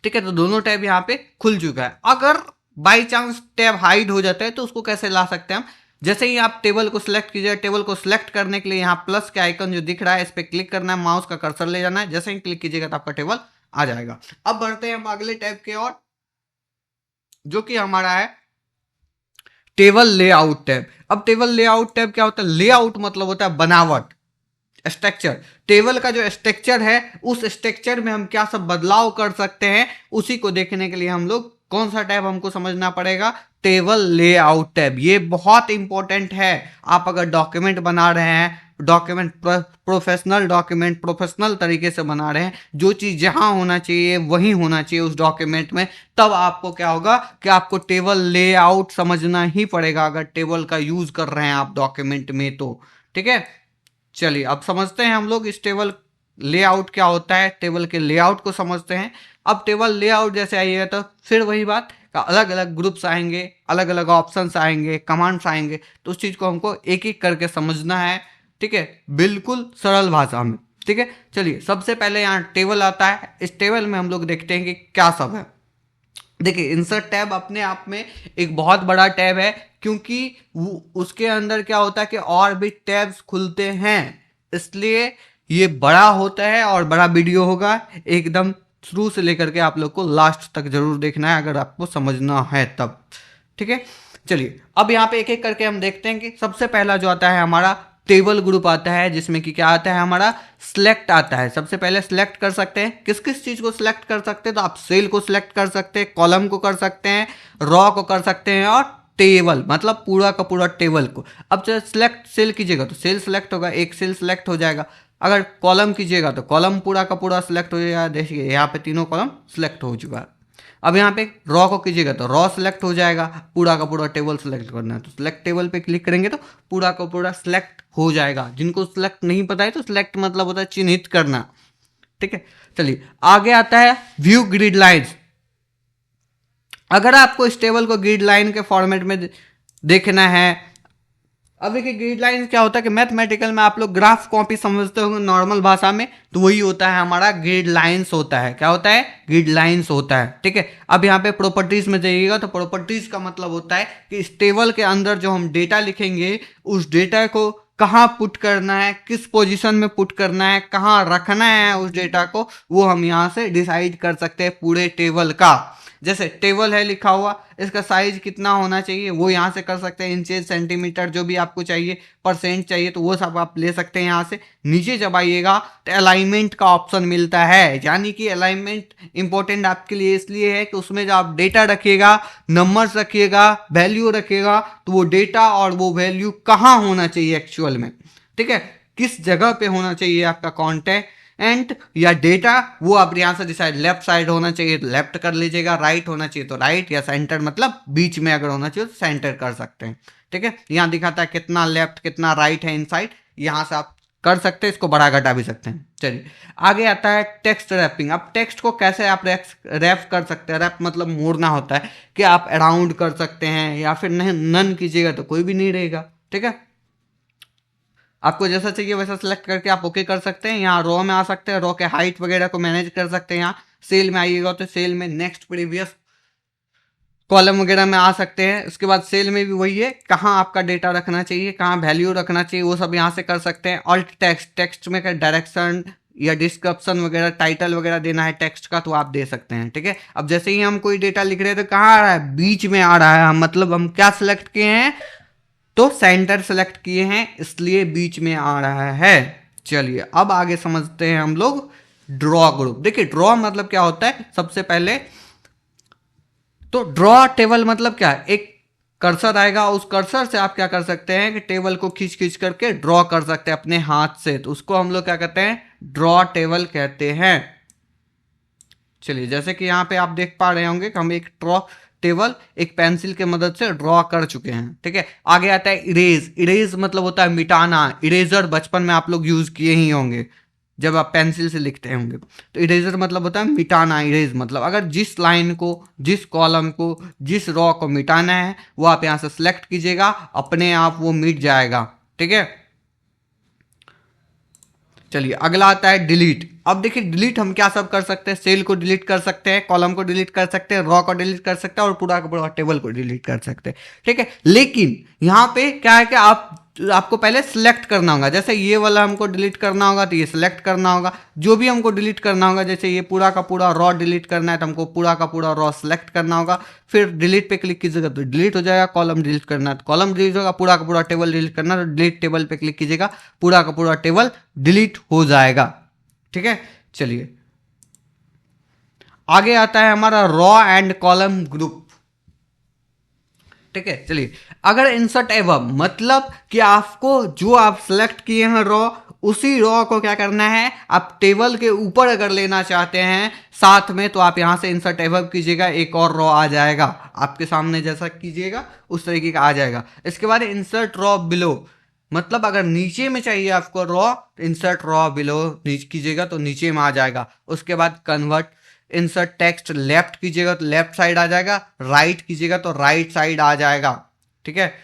ठीक है, तो दोनों टैब यहाँ पे खुल चुका है। अगर बाई चांस टैब हाइड हो जाता है तो उसको कैसे ला सकते हैं हम, जैसे ही आप टेबल को सिलेक्ट कीजिए, टेबल को सिलेक्ट करने के लिए यहाँ प्लस के आइकन जो दिख रहा है इस पर क्लिक करना है, माउस का कर्सर ले जाना है, जैसे ही क्लिक कीजिएगा तो आपका टेबल आ जाएगा। अब बढ़ते हैं हम अगले टैब के ओर, जो कि हमारा है टेबल लेआउट टैब। अब टेबल लेआउट टैब क्या होता है, लेआउट मतलब होता है बनावट, स्ट्रक्चर। टेबल का जो स्ट्रक्चर है उस स्ट्रक्चर में हम क्या सब बदलाव कर सकते हैं, उसी को देखने के लिए हम लोग कौन सा टैब हमको समझना पड़ेगा, टेबल लेआउट टैब। ये बहुत इंपॉर्टेंट है। आप अगर डॉक्यूमेंट बना रहे हैं, डॉक्यूमेंट प्रोफेशनल डॉक्यूमेंट प्रोफेशनल तरीके से बना रहे हैं, जो चीज़ जहां होना चाहिए वहीं होना चाहिए उस डॉक्यूमेंट में, तब आपको क्या होगा कि आपको टेबल लेआउट समझना ही पड़ेगा, अगर टेबल का यूज कर रहे हैं आप डॉक्यूमेंट में तो। ठीक है, चलिए अब समझते हैं हम लोग इस टेबल लेआउट क्या होता है, टेबल के लेआउट को समझते हैं। अब टेबल लेआउट जैसे आइएगा तो फिर वही बात, अलग अलग ग्रुप्स आएंगे, अलग अलग ऑप्शंस आएंगे, कमांड्स आएंगे, तो उस चीज़ को हमको एक एक करके समझना है। ठीक है, बिल्कुल सरल भाषा में। ठीक है, चलिए सबसे पहले यहाँ टेबल आता है। इस टेबल में हम लोग देखते हैं कि क्या सब है। देखिए, इंसर्ट टैब अपने आप में एक बहुत बड़ा टैब है, क्योंकि उसके अंदर क्या होता है कि और भी टैब्स खुलते हैं, इसलिए ये बड़ा होता है और बड़ा वीडियो होगा। एकदम शुरू से लेकर के आप लोग को लास्ट तक जरूर देखना है अगर आपको समझना है तब। ठीक है, चलिए अब यहाँ पे एक एक करके हम देखते हैं कि सबसे पहला जो आता है हमारा टेबल ग्रुप आता है, जिसमें कि क्या आता है हमारा सिलेक्ट आता है। सबसे पहले सिलेक्ट कर सकते हैं, किस किस चीज को सिलेक्ट कर सकते हैं, तो आप सेल को सिलेक्ट कर सकते हैं, कॉलम को कर सकते हैं, रॉ को कर सकते हैं, और टेबल मतलब पूरा का पूरा टेबल को। अब जब सिलेक्ट सेल कीजिएगा तो सेल सिलेक्ट होगा, एक सेल सिलेक्ट हो जाएगा। अगर कॉलम कीजिएगा तो कॉलम पूरा का पूरा सिलेक्ट हो जाएगा। देखिए यहाँ पे तीनों कॉलम सिलेक्ट हो चुका है। अब यहाँ पे रॉ को कीजिएगा तो रॉ सिलेक्ट हो जाएगा, पूरा का पूरा टेबल सिलेक्ट करना है तो सिलेक्ट टेबल पे क्लिक करेंगे तो पूरा का पूरा सिलेक्ट हो जाएगा। जिनको सिलेक्ट नहीं पता है तो सिलेक्ट मतलब होता है चिन्हित करना। ठीक है, चलिए आगे आता है व्यू ग्रिड लाइंस। अगर आपको इस टेबल को ग्रिड लाइन के फॉर्मेट में देखना है, अब देखिए ग्रिड लाइन क्या होता है कि मैथमेटिकल में आप लोग ग्राफ कॉपी समझते होंगे नॉर्मल भाषा में, तो वही होता है हमारा ग्रिड लाइंस होता है। क्या होता है, ग्रिड लाइंस होता है। ठीक है, अब यहाँ पे प्रॉपर्टीज में जाइएगा तो प्रॉपर्टीज का मतलब होता है कि इस टेबल के अंदर जो हम डेटा लिखेंगे उस डेटा को कहाँ पुट करना है, किस पोजीशन में पुट करना है, कहाँ रखना है उस डेटा को, वो हम यहाँ से डिसाइड कर सकते हैं पूरे टेबल का। जैसे टेबल है लिखा हुआ, इसका साइज कितना होना चाहिए वो यहाँ से कर सकते हैं, इंचेज सेंटीमीटर जो भी आपको चाहिए, परसेंट चाहिए तो वो सब आप ले सकते हैं यहाँ से। नीचे जब आइएगा तो अलाइनमेंट का ऑप्शन मिलता है, यानी कि अलाइनमेंट इंपॉर्टेंट आपके लिए इसलिए है कि उसमें जब आप डेटा रखिएगा, नंबर्स रखिएगा, वैल्यू रखिएगा, तो वो डेटा और वो वैल्यू कहाँ होना चाहिए एक्चुअल में। ठीक है, किस जगह पे होना चाहिए आपका कॉन्टेक्ट एंड या डेटा, वो आप यहाँ से डिसाइड, लेफ्ट साइड होना चाहिए तो लेफ्ट कर लीजिएगा, राइट होना चाहिए तो राइट, या सेंटर मतलब बीच में अगर होना चाहिए तो सेंटर कर सकते हैं। ठीक है, यहाँ दिखाता है कितना लेफ्ट कितना राइट है इनसाइड, यहाँ से आप कर सकते हैं, इसको बढ़ा घटा भी सकते हैं। चलिए आगे आता है टेक्स्ट रैपिंग। अब टेक्स्ट को कैसे आप रैप कर सकते हैं, रैप मतलब मोड़ना होता है कि आप अराउंड कर सकते हैं, या फिर नहीं नन कीजिएगा तो कोई भी नहीं रहेगा। ठीक है, आपको जैसा चाहिए वैसा सिलेक्ट करके आप ओके कर सकते हैं। यहाँ रॉ में आ सकते हैं, रॉ के हाइट वगैरह को मैनेज कर सकते हैं। यहाँ सेल में आइएगा तो सेल में नेक्स्ट प्रीवियस कॉलम वगैरह में आ सकते हैं। उसके बाद सेल में भी वही है, कहाँ आपका डेटा रखना चाहिए, कहाँ वैल्यू रखना चाहिए, वो सब यहाँ से कर सकते हैं। ऑल्ट टेक्स्ट, टेक्स्ट में डायरेक्शन या डिस्क्रिप्शन वगैरह, टाइटल वगैरह देना है टेक्स्ट का तो आप दे सकते हैं। ठीक है, अब जैसे ही हम कोई डेटा लिख रहे हैं तो कहाँ आ रहा है, बीच में आ रहा है, मतलब हम क्या सिलेक्ट किए हैं, तो सेंटर सेलेक्ट किए हैं इसलिए बीच में आ रहा है। चलिए अब आगे समझते हैं हम लोग ड्रॉ ग्रुप। देखिए ड्रॉ मतलब क्या होता है, सबसे पहले तो ड्रॉ टेबल मतलब क्या है, एक कर्सर आएगा, उस कर्सर से आप क्या कर सकते हैं कि टेबल को खींच खींच करके ड्रॉ कर सकते हैं अपने हाथ से, तो उसको हम लोग क्या कहते हैं, ड्रॉ टेबल कहते हैं। चलिए जैसे कि यहाँ पे आप देख पा रहे होंगे कि हम एक ड्रॉ टेबल एक पेंसिल की मदद से ड्रॉ कर चुके हैं। ठीक है, आगे आता है इरेज। इरेज मतलब होता है मिटाना। इरेजर बचपन में आप लोग यूज किए ही होंगे जब आप पेंसिल से लिखते होंगे। तो इरेजर मतलब होता है मिटाना। इरेज मतलब अगर जिस लाइन को, जिस कॉलम को, जिस रॉ को मिटाना है वो आप यहां से सिलेक्ट कीजिएगा, अपने आप वो मिट जाएगा। ठीक है, चलिए अगला आता है डिलीट। अब देखिए डिलीट हम क्या सब कर सकते हैं, सेल को डिलीट कर सकते हैं, कॉलम को डिलीट कर सकते हैं, रॉ को डिलीट कर सकते हैं और पूरा का पूरा टेबल को डिलीट कर सकते हैं। ठीक है, लेकिन यहाँ पे क्या है कि आपको पहले सिलेक्ट करना होगा। जैसे ये वाला हमको डिलीट करना होगा तो ये सिलेक्ट करना होगा। जो भी हमको डिलीट करना होगा, जैसे ये पूरा का पूरा रॉ डिलीट करना है तो हमको पूरा का पूरा रॉ सिलेक्ट करना होगा, फिर डिलीट पे क्लिक कीजिएगा तो डिलीट हो जाएगा। कॉलम डिलीट करना है तो कॉलम डिलीट होगा, पूरा का पूरा टेबल डिलीट करना है तो डिलीट टेबल पे क्लिक कीजिएगा, पूरा का पूरा टेबल डिलीट हो जाएगा। ठीक है, चलिए आगे आता है हमारा रॉ एंड कॉलम ग्रुप। ठीक है, चलिए अगर इंसर्ट एवब मतलब कि आपको जो आप सेलेक्ट किए हैं रॉ, उसी रॉ को क्या करना है, आप टेबल के ऊपर अगर लेना चाहते हैं साथ में तो आप यहां से इंसर्ट एवब कीजिएगा, एक और रॉ आ जाएगा आपके सामने, जैसा कीजिएगा उस तरीके का आ जाएगा। इसके बाद इंसर्ट रॉ बिलो मतलब अगर नीचे में चाहिए आपको रॉ, इंसर्ट रॉ बिलो नीचे कीजिएगा तो नीचे में आ जाएगा। उसके बाद कन्वर्ट इंसर्ट टेक्स्ट लेफ्ट कीजिएगा तो लेफ्ट साइड आ जाएगा, राइट कीजिएगा तो राइट साइड आ जाएगा। ठीक है,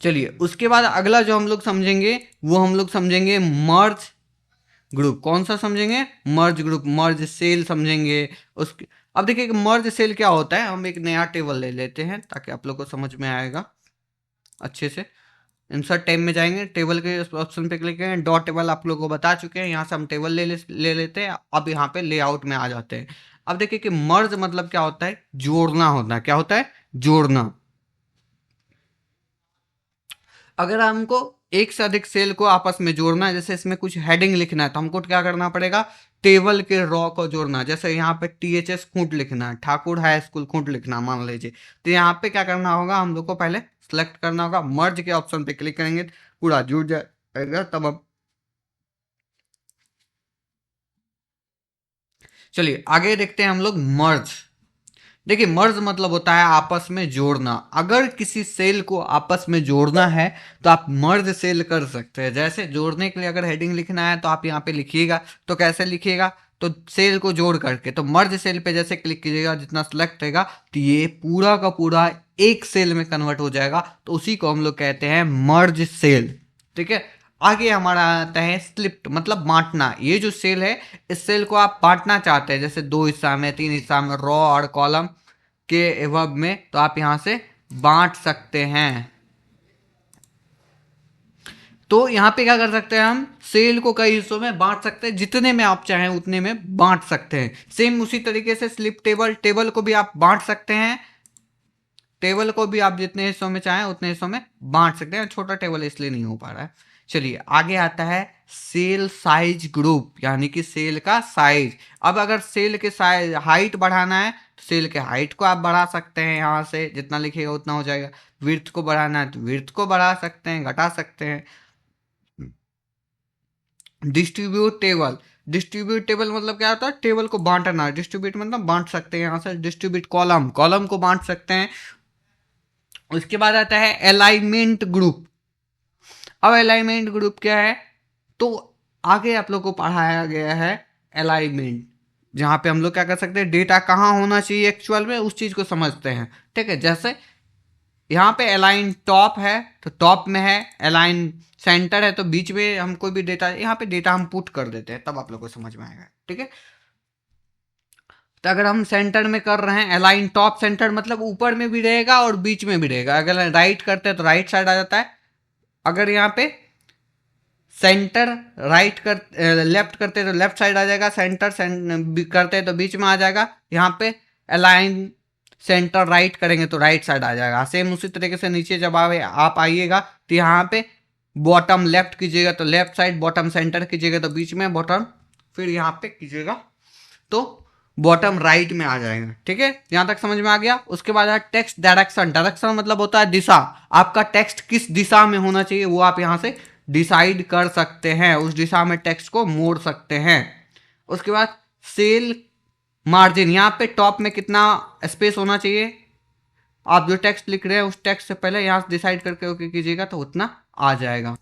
चलिए उसके बाद अगला जो हम लोग समझेंगे वो हम लोग समझेंगे मर्ज ग्रुप। कौन सा समझेंगे, मर्ज ग्रुप, मर्ज सेल समझेंगे उसके। अब देखिए मर्ज सेल क्या होता है, हम एक नया टेबल ले लेते हैं ताकि आप लोग को समझ में आएगा अच्छे से। इंसर्ट टैब में जाएंगे, टेबल के ऑप्शन पे क्लिक करें, डॉट टेबल आप लोगों को बता चुके हैं, यहाँ से हम टेबल ले लेते हैं। अब यहाँ पे लेआउट में आ जाते हैं। अब देखिए कि मर्ज मतलब क्या होता है, जोड़ना होता है। क्या होता है, जोड़ना। अगर हमको एक से अधिक सेल को आपस में जोड़ना है, जैसे इसमें कुछ हेडिंग लिखना है तो हमको क्या करना पड़ेगा, टेबल के रॉ को जोड़ना। जैसे यहाँ पे THS खूंट लिखना है, ठाकुर हाई स्कूल खूंट लिखना मान लीजिए, तो यहाँ पे क्या करना होगा, हम लोग को पहले सेलेक्ट करना होगा, मर्ज के ऑप्शन पे क्लिक करेंगे पूरा जुड़ जाएगा। तब अब चलिए आगे देखते हैं हम लोग मर्ज। देखिए मर्ज मतलब होता है आपस में जोड़ना। अगर किसी सेल को आपस में जोड़ना है तो आप मर्ज सेल कर सकते हैं। जैसे जोड़ने के लिए अगर हेडिंग लिखना है तो आप यहाँ पे लिखिएगा, तो कैसे लिखिएगा, तो सेल को जोड़ करके, तो मर्ज सेल पे जैसे क्लिक कीजिएगा, जितना सेलेक्ट रहेगा तो ये पूरा का पूरा एक सेल में कन्वर्ट हो जाएगा, तो उसी को हम लोग कहते हैं मर्ज सेल। ठीक है, आगे हमारा आता है स्प्लिट मतलब बांटना। ये जो सेल है, इस सेल को आप बांटना चाहते हैं, जैसे 2 हिस्सा में, 3 हिस्सा में, रॉ और कॉलम के एवब में, तो आप यहां से बांट सकते हैं। तो यहां पे क्या कर सकते हैं, हम सेल को कई हिस्सों में बांट सकते हैं, जितने में आप चाहें उतने में बांट सकते हैं। सेम उसी तरीके से स्लिप टेबल, टेबल को भी आप बांट सकते हैं। टेबल को भी आप जितने हिस्सों में चाहें उतने हिस्सों में बांट सकते हैं। छोटा टेबल इसलिए नहीं हो पा रहा है। चलिए आगे आता है सेल साइज ग्रुप, यानी कि सेल का साइज। अब अगर सेल के साइज हाइट बढ़ाना है तो सेल के हाइट को आप बढ़ा सकते हैं, यहाँ से जितना लिखिएगा उतना हो जाएगा। विड्थ को बढ़ाना है तो विड्थ को बढ़ा सकते हैं, घटा सकते हैं। डिस्ट्रीब्यूट टेबल, डिस्ट्रीब्यूट टेबल मतलब क्या होता है, टेबल को बांटना। डिस्ट्रीब्यूट मतलब बांट सकते हैं, यहाँ से डिस्ट्रीब्यूट कॉलम, कॉलम को बांट सकते हैं। उसके बाद आता है अलाइनमेंट ग्रुप। अब अलाइनमेंट ग्रुप क्या है, तो आगे आप लोग को पढ़ाया गया है अलाइनमेंट, जहां पे हम लोग क्या कर सकते हैं, डेटा कहाँ होना चाहिए एक्चुअल में, उस चीज को समझते हैं। ठीक है, जैसे यहाँ पे अलाइन टॉप है तो टॉप में है, अलाइन सेंटर है तो बीच में हम कोई भी डेटा, यहाँ पे डेटा हम पुट कर देते हैं, तब आप लोग को समझ में आएगा। ठीक है, तो अगर हम सेंटर में कर रहे हैं, अलाइन टॉप सेंटर मतलब ऊपर में भी रहेगा और बीच में भी रहेगा। अगर राइट करते हैं तो राइट साइड आ जाता है, अगर यहाँ पे सेंटर राइट कर लेफ्ट करते हैं तो लेफ्ट साइड आ जाएगा, सेंटर करते हैं तो बीच में आ जाएगा। यहाँ पे अलाइन सेंटर राइट करेंगे तो राइट साइड आ जाएगा। सेम उसी तरीके से नीचे जब आप आइएगा तो यहाँ पे बॉटम लेफ्ट कीजिएगा तो लेफ्ट साइड, बॉटम सेंटर कीजिएगा तो बीच में बॉटम, फिर यहाँ पे कीजिएगा तो बॉटम राइट में आ जाएगा। ठीक है, यहां तक समझ में आ गया। उसके बाद है टेक्स्ट डायरेक्शन। डायरेक्शन मतलब होता है दिशा, आपका टेक्स्ट किस दिशा में होना चाहिए वो आप यहां से डिसाइड कर सकते हैं, उस दिशा में टेक्स्ट को मोड़ सकते हैं। उसके बाद सेल मार्जिन, यहाँ पे टॉप में कितना स्पेस होना चाहिए, आप जो टेक्स्ट लिख रहे हैं उस टेक्स्ट से पहले यहाँ से डिसाइड करके ओके कीजिएगा तो उतना आ जाएगा।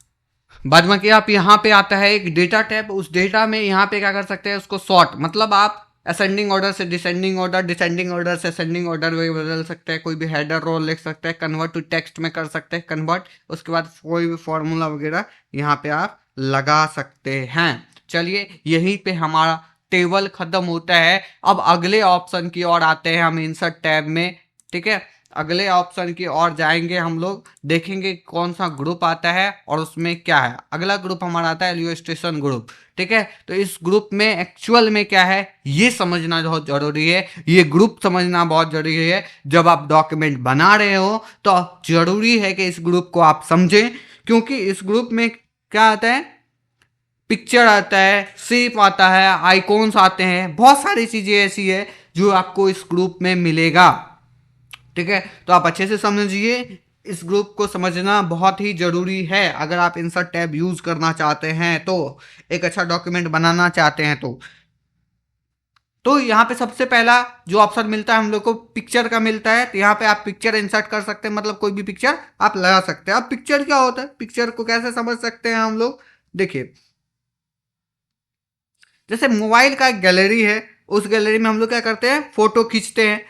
बाद बाकी आप यहाँ पे आता है एक डेटा टैब, उस डेटा में यहाँ पे क्या कर सकते हैं उसको सॉर्ट, मतलब आप असेंडिंग ऑर्डर से डिसेंडिंग ऑर्डर, डिसेंडिंग ऑर्डर से असेंडिंग ऑर्डर में बदल सकते हैं, कोई भी हेडर रोल लिख सकते हैं, कन्वर्ट टू टेक्स्ट में कर सकते हैं कन्वर्ट। उसके बाद कोई भी फॉर्मूला वगैरह यहाँ पे आप लगा सकते हैं। चलिए यहीं पे हमारा टेबल खत्म होता है। अब अगले ऑप्शन की ओर आते हैं हम इंसर्ट टैब में। ठीक है, अगले ऑप्शन की ओर जाएंगे हम लोग, देखेंगे कौन सा ग्रुप आता है और उसमें क्या है। अगला ग्रुप हमारा आता है इलस्ट्रेशन ग्रुप। ठीक है, तो इस ग्रुप में एक्चुअल में क्या है ये समझना बहुत जरूरी है, ये ग्रुप समझना बहुत जरूरी है। जब आप डॉक्यूमेंट बना रहे हो तो जरूरी है कि इस ग्रुप को आप समझें, क्योंकि इस ग्रुप में क्या आता है, पिक्चर आता है, शेप आता है, आइकॉन्स आते हैं, बहुत सारी चीजें ऐसी है जो आपको इस ग्रुप में मिलेगा। ठीक है, तो आप अच्छे से समझिए, इस ग्रुप को समझना बहुत ही जरूरी है अगर आप इंसर्ट टैब यूज करना चाहते हैं, तो एक अच्छा डॉक्यूमेंट बनाना चाहते हैं तो यहाँ पे सबसे पहला जो ऑप्शन मिलता है हम लोग को पिक्चर का मिलता है। तो यहाँ पे आप पिक्चर इंसर्ट कर सकते हैं, मतलब कोई भी पिक्चर आप लगा सकते हैं। अब पिक्चर क्या होता है, पिक्चर को कैसे समझ सकते हैं हम लोग, देखिए जैसे मोबाइल का एक गैलरी है, उस गैलरी में हम लोग क्या करते हैं, फोटो खींचते हैं,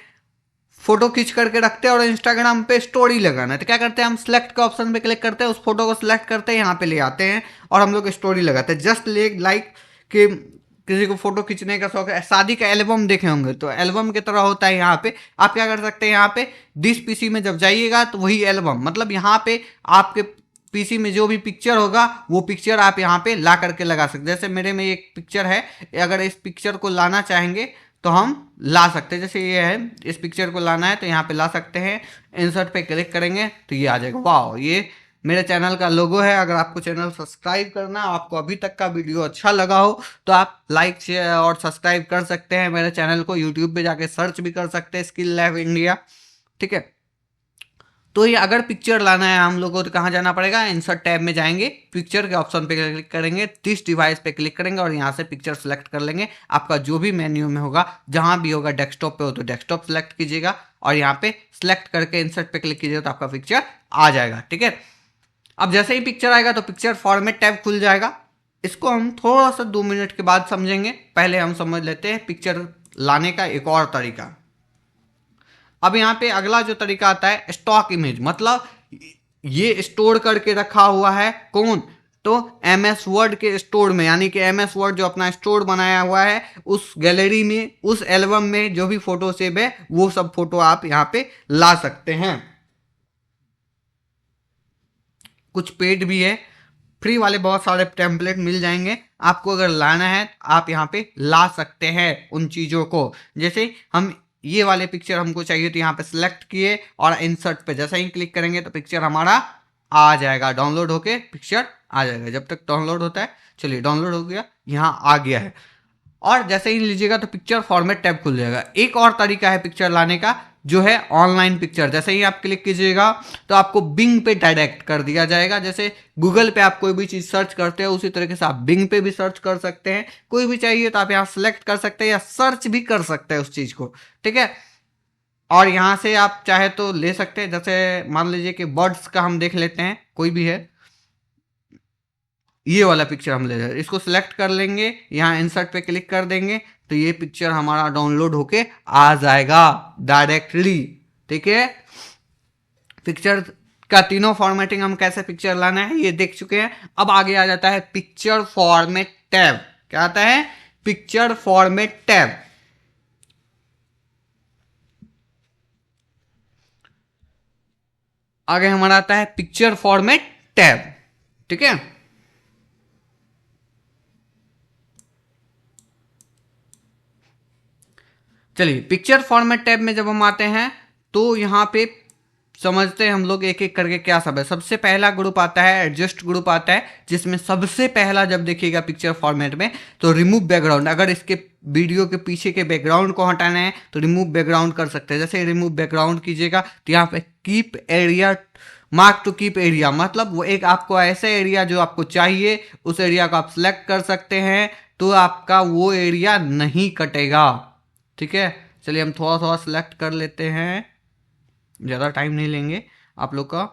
फोटो खींच करके रखते हैं और इंस्टाग्राम पे स्टोरी लगाना है तो क्या करते हैं, हम सिलेक्ट के ऑप्शन पे क्लिक करते हैं, उस फोटो को सिलेक्ट करते हैं, यहाँ पे ले आते हैं और हम लोग स्टोरी लगाते हैं। जस्ट लाइक कि किसी को फोटो खींचने का शौक है, शादी का एल्बम देखे होंगे तो एल्बम की तरह होता है। यहाँ पे आप क्या कर सकते हैं, यहाँ पे दिस पीसी में जब जाइएगा तो वही एल्बम, मतलब यहाँ पे आपके पीसी में जो भी पिक्चर होगा वो पिक्चर आप यहाँ पे ला करके लगा सकते हैं। जैसे मेरे में एक पिक्चर है, अगर इस पिक्चर को लाना चाहेंगे तो हम ला सकते हैं। जैसे ये है, इस पिक्चर को लाना है तो यहाँ पे ला सकते हैं, इंसर्ट पे क्लिक करेंगे तो ये आ जाएगा। वाह, ये मेरे चैनल का लोगो है। अगर आपको चैनल सब्सक्राइब करना, आपको अभी तक का वीडियो अच्छा लगा हो तो आप लाइक शेयर और सब्सक्राइब कर सकते हैं मेरे चैनल को। यूट्यूब पे जाके सर्च भी कर सकते हैं स्किल लैब इंडिया। ठीक है, तो ये अगर पिक्चर लाना है हम लोग को तो कहाँ जाना पड़ेगा, इंसर्ट टैब में जाएंगे, पिक्चर के ऑप्शन पे क्लिक करेंगे, दिस डिवाइस पे क्लिक करेंगे और यहाँ से पिक्चर सेलेक्ट कर लेंगे। आपका जो भी मेन्यू में होगा, जहाँ भी होगा, डेस्कटॉप पे हो तो डेस्कटॉप सेलेक्ट कीजिएगा और यहाँ पे सेलेक्ट करके इंसर्ट पे क्लिक कीजिएगा तो आपका पिक्चर आ जाएगा। ठीक है, अब जैसे ही पिक्चर आएगा तो पिक्चर फॉर्मेट टैब खुल जाएगा। इसको हम थोड़ा सा 2 मिनट के बाद समझेंगे, पहले हम समझ लेते हैं पिक्चर लाने का एक और तरीका। अब यहाँ पे अगला जो तरीका आता है स्टॉक इमेज, मतलब ये स्टोर करके रखा हुआ है कौन, तो एम एस वर्ड के स्टोर में, यानी कि एम एस वर्ड जो अपना स्टोर बनाया हुआ है उस गैलरी में, उस एल्बम में जो भी फोटो सेव है वो सब फोटो आप यहाँ पे ला सकते हैं। कुछ पेड भी है, फ्री वाले बहुत सारे टेम्पलेट मिल जाएंगे आपको, अगर लाना है आप यहाँ पे ला सकते हैं उन चीज़ों को। जैसे हम ये वाले पिक्चर हमको चाहिए तो यहाँ पे सिलेक्ट किए और इंसर्ट पे जैसा ही क्लिक करेंगे तो पिक्चर हमारा आ जाएगा, डाउनलोड होके पिक्चर आ जाएगा। जब तक डाउनलोड होता है, चलिए डाउनलोड हो गया, यहाँ आ गया है। और जैसे ही लीजिएगा तो पिक्चर फॉर्मेट टैब खुल जाएगा। एक और तरीका है पिक्चर लाने का जो है ऑनलाइन पिक्चर। जैसे ही आप क्लिक कीजिएगा तो आपको बिंग पे डायरेक्ट कर दिया जाएगा। जैसे गूगल पे आप कोई भी चीज़ सर्च करते हो उसी तरीके से आप बिंग पे भी सर्च कर सकते हैं। कोई भी चाहिए तो आप यहाँ सेलेक्ट कर सकते हैं या सर्च भी कर सकते हैं उस चीज़ को। ठीक है, और यहाँ से आप चाहे तो ले सकते हैं। जैसे मान लीजिए कि बर्ड्स का हम देख लेते हैं, कोई भी है, ये वाला पिक्चर हम ले रहे हैं, इसको सिलेक्ट कर लेंगे, यहाँ इंसर्ट पे क्लिक कर देंगे तो ये पिक्चर हमारा डाउनलोड होके आ जाएगा डायरेक्टली। ठीक है, पिक्चर का तीनों फॉर्मेटिंग हम कैसे पिक्चर लाना है ये देख चुके हैं। अब आगे आ जाता है पिक्चर फॉर्मेट टैब। क्या आता है, पिक्चर फॉर्मेट टैब। आगे हमारा आता है पिक्चर फॉर्मेट टैब। ठीक है, चलिए पिक्चर फॉर्मेट टैब में जब हम आते हैं तो यहाँ पे समझते हैं हम लोग एक एक करके क्या सब है। सबसे पहला ग्रुप आता है एडजस्ट ग्रुप आता है, जिसमें सबसे पहला जब देखिएगा पिक्चर फॉर्मेट में तो रिमूव बैकग्राउंड, अगर इसके वीडियो के पीछे के बैकग्राउंड को हटाना है तो रिमूव बैकग्राउंड कर सकते हैं। जैसे रिमूव बैकग्राउंड कीजिएगा तो यहाँ पे keep area, mark to keep area, मतलब वो एक आपको ऐसा एरिया जो आपको चाहिए उस एरिया को आप सिलेक्ट कर सकते हैं, तो आपका वो एरिया नहीं कटेगा। ठीक है, चलिए हम थोड़ा थोड़ा सिलेक्ट कर लेते हैं, ज़्यादा टाइम नहीं लेंगे आप लोग का।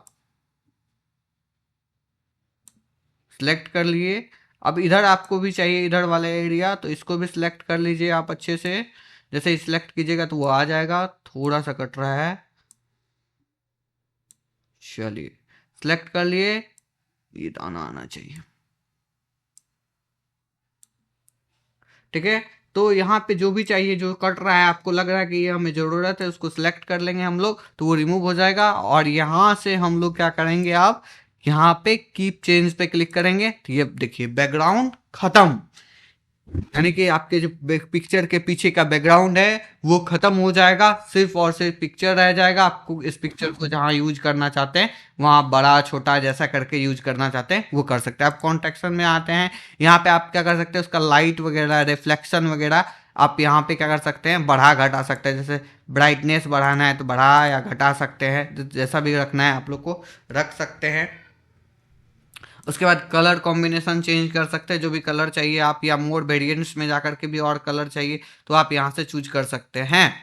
सिलेक्ट कर लिए। अब इधर आपको भी चाहिए इधर वाला एरिया, तो इसको भी सिलेक्ट कर लीजिए आप अच्छे से। जैसे ही सिलेक्ट कीजिएगा तो वो आ जाएगा, थोड़ा सा कट रहा है। चलिए सिलेक्ट कर लिए, ये दाना आना चाहिए। ठीक है, तो यहाँ पे जो भी चाहिए, जो कट रहा है आपको लग रहा है कि ये हमें ज़रूरत है, उसको सिलेक्ट कर लेंगे हम लोग, तो वो रिमूव हो जाएगा। और यहाँ से हम लोग क्या करेंगे, आप यहाँ पे कीप चेंज पे क्लिक करेंगे तो ये देखिए बैकग्राउंड खत्म, यानी कि आपके जो पिक्चर के पीछे का बैकग्राउंड है वो खत्म हो जाएगा, सिर्फ और सिर्फ पिक्चर रह जाएगा। आपको इस पिक्चर को जहाँ यूज करना चाहते हैं वहाँ बड़ा छोटा जैसा करके यूज करना चाहते हैं वो कर सकते हैं। आप कॉन्टेक्शन में आते हैं, यहाँ पे आप क्या कर सकते हैं, उसका लाइट वगैरह रिफ्लेक्शन वगैरह आप यहाँ पे क्या कर सकते हैं, बढ़ा घटा सकते हैं। जैसे ब्राइटनेस बढ़ाना है तो बढ़ा या घटा सकते हैं, जैसा भी रखना है आप लोग को रख सकते हैं। उसके बाद कलर कॉम्बिनेशन चेंज कर सकते हैं, जो भी कलर चाहिए आप, या मोर वेरिएंट्स में जाकर के भी और कलर चाहिए तो आप यहाँ से चूज कर सकते हैं।